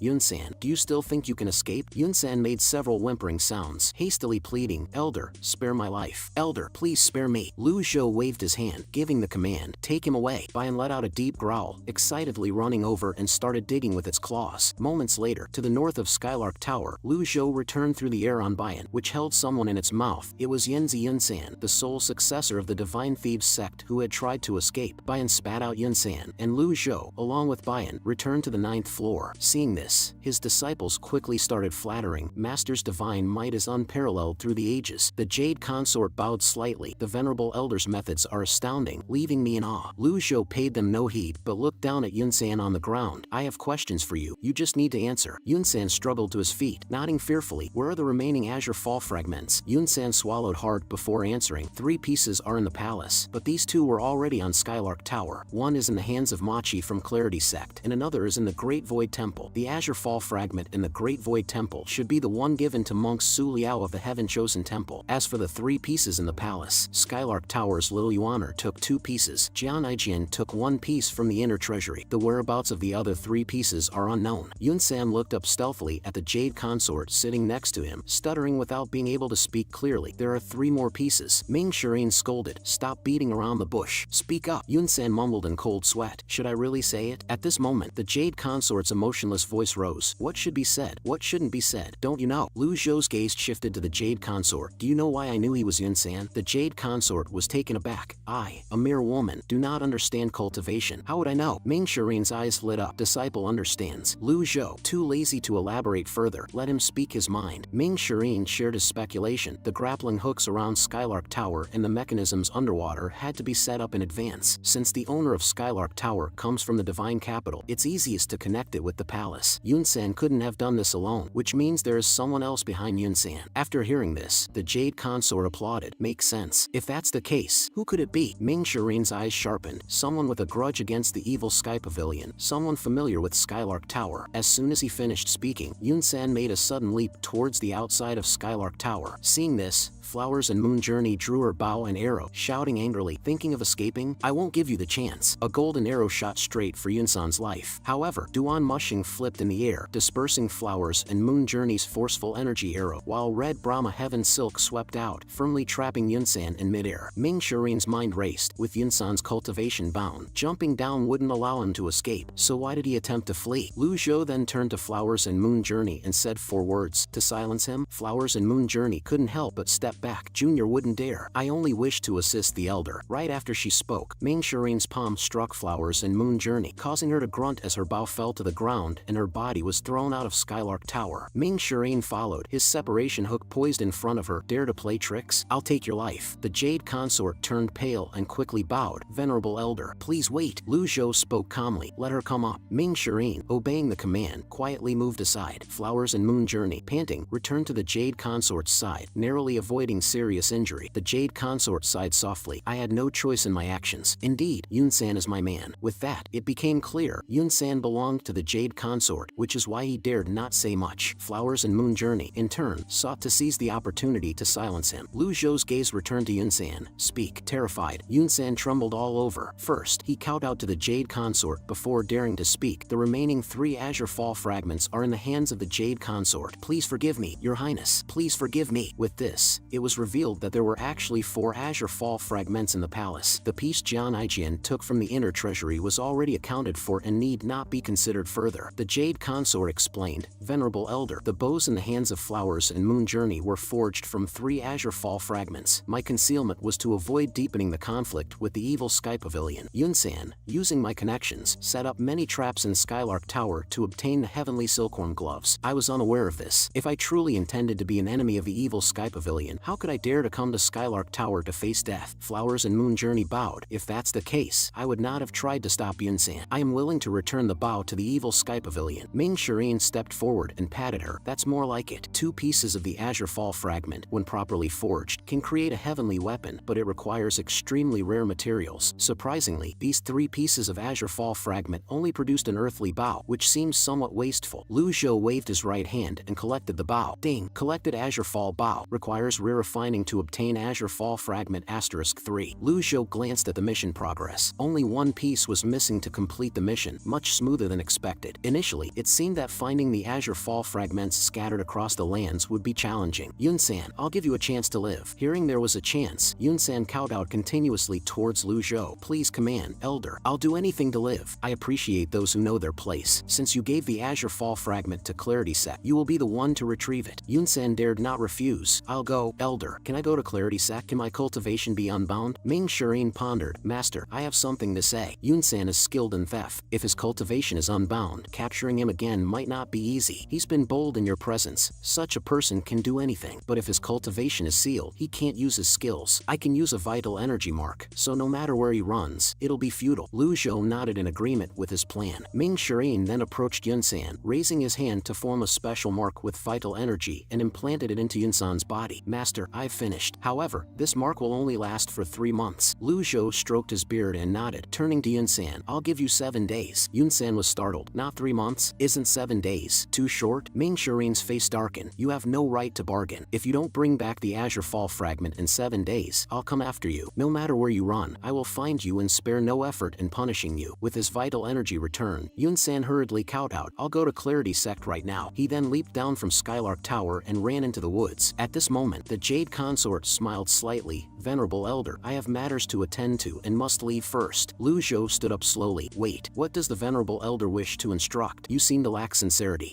Speaker 1: Yunsan, do you still think you can escape? Yunsan made several whimpering sounds, hastily pleading, Elder, spare my life. Elder, please spare me. Lu Zhou waved his hand, giving the command, take him away. Bian let out a deep growl, excitedly running over and started digging with its claws. Moments later, to the north of Skylark Tower, Lu Zhou returned through the air on Bian, which held someone in its mouth. It was Yanzi Yunsan, the sole successor of the Divine Thieves sect who had tried to escape. Bian spat out Yunsan, and Lu Zhou, along with Bian, returned to the 9th floor. Seeing this, his disciples quickly started flattering. Master's divine might is unparalleled through the ages. The Jade Consort bowed slightly. The venerable elder's methods are astounding, leaving me in awe. Lu Zhou paid them no heed, but looked down at Yunsan on the ground. I have questions for you. You just need to answer. Yunsan struggled to his feet, nodding fearfully. Where are the remaining Azure Fall fragments? Yunsan swallowed hard before answering. 3 pieces are in the palace, but these 2 were already on Skylark Tower. One is in the hands of Machi from Clarity Sect, and another is in the Great Void Temple. The Azure Fall fragment in the Great Void Temple should be the one given to monk Su Liao of the Heaven Chosen Temple. As for the 3 pieces in the palace, Skylark Tower's Lil Yuaner took 2 pieces. Jian Aijian took 1 piece from the inner treasury. The whereabouts of the other 3 pieces are unknown. Yunsan looked up stealthily at the Jade Consort sitting next to him, stuttering without being able to speak clearly. There are 3 more pieces. Ming Shirin scolded. Stop beating around the bush. Speak up. Yunsan mumbled in cold sweat. Should I really say it? At this moment, the Jade Consort's emotionless voice rose. What should be said? What shouldn't be said? Don't you know? Lu Zhou's gaze shifted to the Jade Consort. Do you know why I knew he was Yunsan? The Jade Consort was taken aback. I, a mere woman, do not understand cultivation. How would I know? Ming Shirin's eyes lit up. Disciple understands. Lu Zhou, too lazy to elaborate further, let him speak his mind. Ming Shirin shared his speculation. The grappling hooks around Skylark Tower and the mechanisms underwater had to be set up in advance. Since the owner of Skylark Tower comes from the Divine Capital, it's easiest to connect it with the palace. Yunsan couldn't have done this alone, which means there is someone else behind Yunsan. After hearing this, the Jade Consort applauded. Makes sense. If that's the case, who could it be? Ming Shirin's eyes sharpened. Someone with a grudge against the evil Sky Pavilion. Someone familiar with Skylark Tower. As soon as he finished speaking, Yunsan made a sudden leap towards the outside of Skylark Tower. Seeing this, Flowers and Moon Journey drew her bow and arrow, shouting angrily, thinking of escaping? I won't give you the chance. A golden arrow shot straight for Yunsan's life. life. However, Duan Mushing flipped in the air, dispersing Flowers and Moon Journey's forceful energy arrow, while red Brahma Heaven Silk swept out, firmly trapping Yunsan in midair. Ming Shirin's mind raced, with Yunsan's cultivation bound. Jumping down wouldn't allow him to escape, so why did he attempt to flee? Lu Zhou then turned to Flowers and Moon Journey and said 4 words to silence him. Flowers and Moon Journey couldn't help but step back. Junior wouldn't dare. I only wish to assist the elder. Right after she spoke, Ming Shirin's palm struck Flowers and Moon Journey, causing her to grunt as her bow fell to the ground and her body was thrown out of Skylark Tower. Ming Shirin followed, his separation hook poised in front of her. Dare to play tricks? I'll take your life. The Jade Consort turned pale and quickly bowed. Venerable elder, please wait. Lu Zhou spoke calmly. Let her come up. Ming Shirin, obeying the command, quietly moved aside. Flowers and Moon Journey, panting, returned to the Jade Consort's side, narrowly avoiding serious injury. The Jade Consort sighed softly. I had no choice in my actions. Indeed, Yunsan is my man. With that, it became clear Yunsan belonged to the Jade Consort, which is why he dared not say much. Flowers and Moon Journey, in turn, sought to seize the opportunity to silence him. Lu Zhou's gaze returned to Yunsan. Speak. Terrified, Yunsan trembled all over. First, he kowtowed to the Jade Consort before daring to speak. The remaining 3 Azure Fall fragments are in the hands of the Jade Consort. Please forgive me, Your Highness. Please forgive me. With this, it was revealed that there were actually 4 Azure Fall fragments in the palace. The piece Jian Aijian took from the inner treasury was already accounted for and need not be considered further. The Jade Consort explained, Venerable Elder, the bows in the hands of Flowers and Moon Journey were forged from 3 Azure Fall fragments. My concealment was to avoid deepening the conflict with the evil Sky Pavilion. Yunsan, using my connections, set up many traps in Skylark Tower to obtain the heavenly silkworm gloves. I was unaware of this. If I truly intended to be an enemy of the evil Sky Pavilion, how could I dare to come to Skylark Tower to face death? Flowers and Moon Journey bowed. If that's the case, I would not have tried to stop Yunsan. I am willing to return the bow to the evil Sky Pavilion. Ming Shirin stepped forward and patted her. That's more like it. 2 pieces of the Azure Fall fragment, when properly forged, can create a heavenly weapon, but it requires extremely rare materials. Surprisingly, these 3 pieces of Azure Fall fragment only produced an earthly bow, which seems somewhat wasteful. Lu Zhou waved his right hand and collected the bow. Ding! Collected Azure Fall bow. Requires rare refining to obtain Azure Fall fragment *3. Lu Zhou glanced at the mission progress. Only 1 piece was missing to complete the mission, much smoother than expected. Initially, it seemed that finding the Azure Fall fragments scattered across the lands would be challenging. Yunsan, I'll give you a chance to live. Hearing there was a chance, Yunsan kowtowed continuously towards Lu Zhou. Please command, Elder. I'll do anything to live. I appreciate those who know their place. Since you gave the Azure Fall fragment to Clarity Sect, you will be the one to retrieve it. Yunsan dared not refuse. I'll go, Elder. Can I go to Clarity Sect? Can my cultivation be unbound? Ming Shirin pondered. Master, I have something to say. Yunsan is skilled in theft. If his cultivation is unbound, capturing him again might not be easy. He's been bold in your presence. Such a person can do anything. But if his cultivation is sealed, he can't use his skills. I can use a vital energy mark, so no matter where he runs, it'll be futile. Lu Zhou nodded in agreement with his plan. Ming Shirin then approached Yunsan, raising his hand to form a special mark with vital energy and implanted it into Yunsan's body. Master, I've finished. However, this mark will only last for 3 months. Lu Zhou stroked his beard and nodded, turning to Yunsan. I'll give you 7 days. Yunsan was startled. Not 3 months? Isn't 7 days too short? Ming Shirin's face darkened. You have no right to bargain. If you don't bring back the Azure Fall fragment in 7 days, I'll come after you. No matter where you run, I will find you and spare no effort in punishing you. With his vital energy returned, Yunsan hurriedly kowtowed. I'll go to Clarity Sect right now. He then leaped down from Skylark Tower and ran into the woods. At this moment, the Jade Consort smiled slightly. Venerable Elder, I have matters to attend to and must leave first. Lu Zhou stood up slowly. Wait, what does the Venerable Elder wish to instruct? You seem to lack sincerity.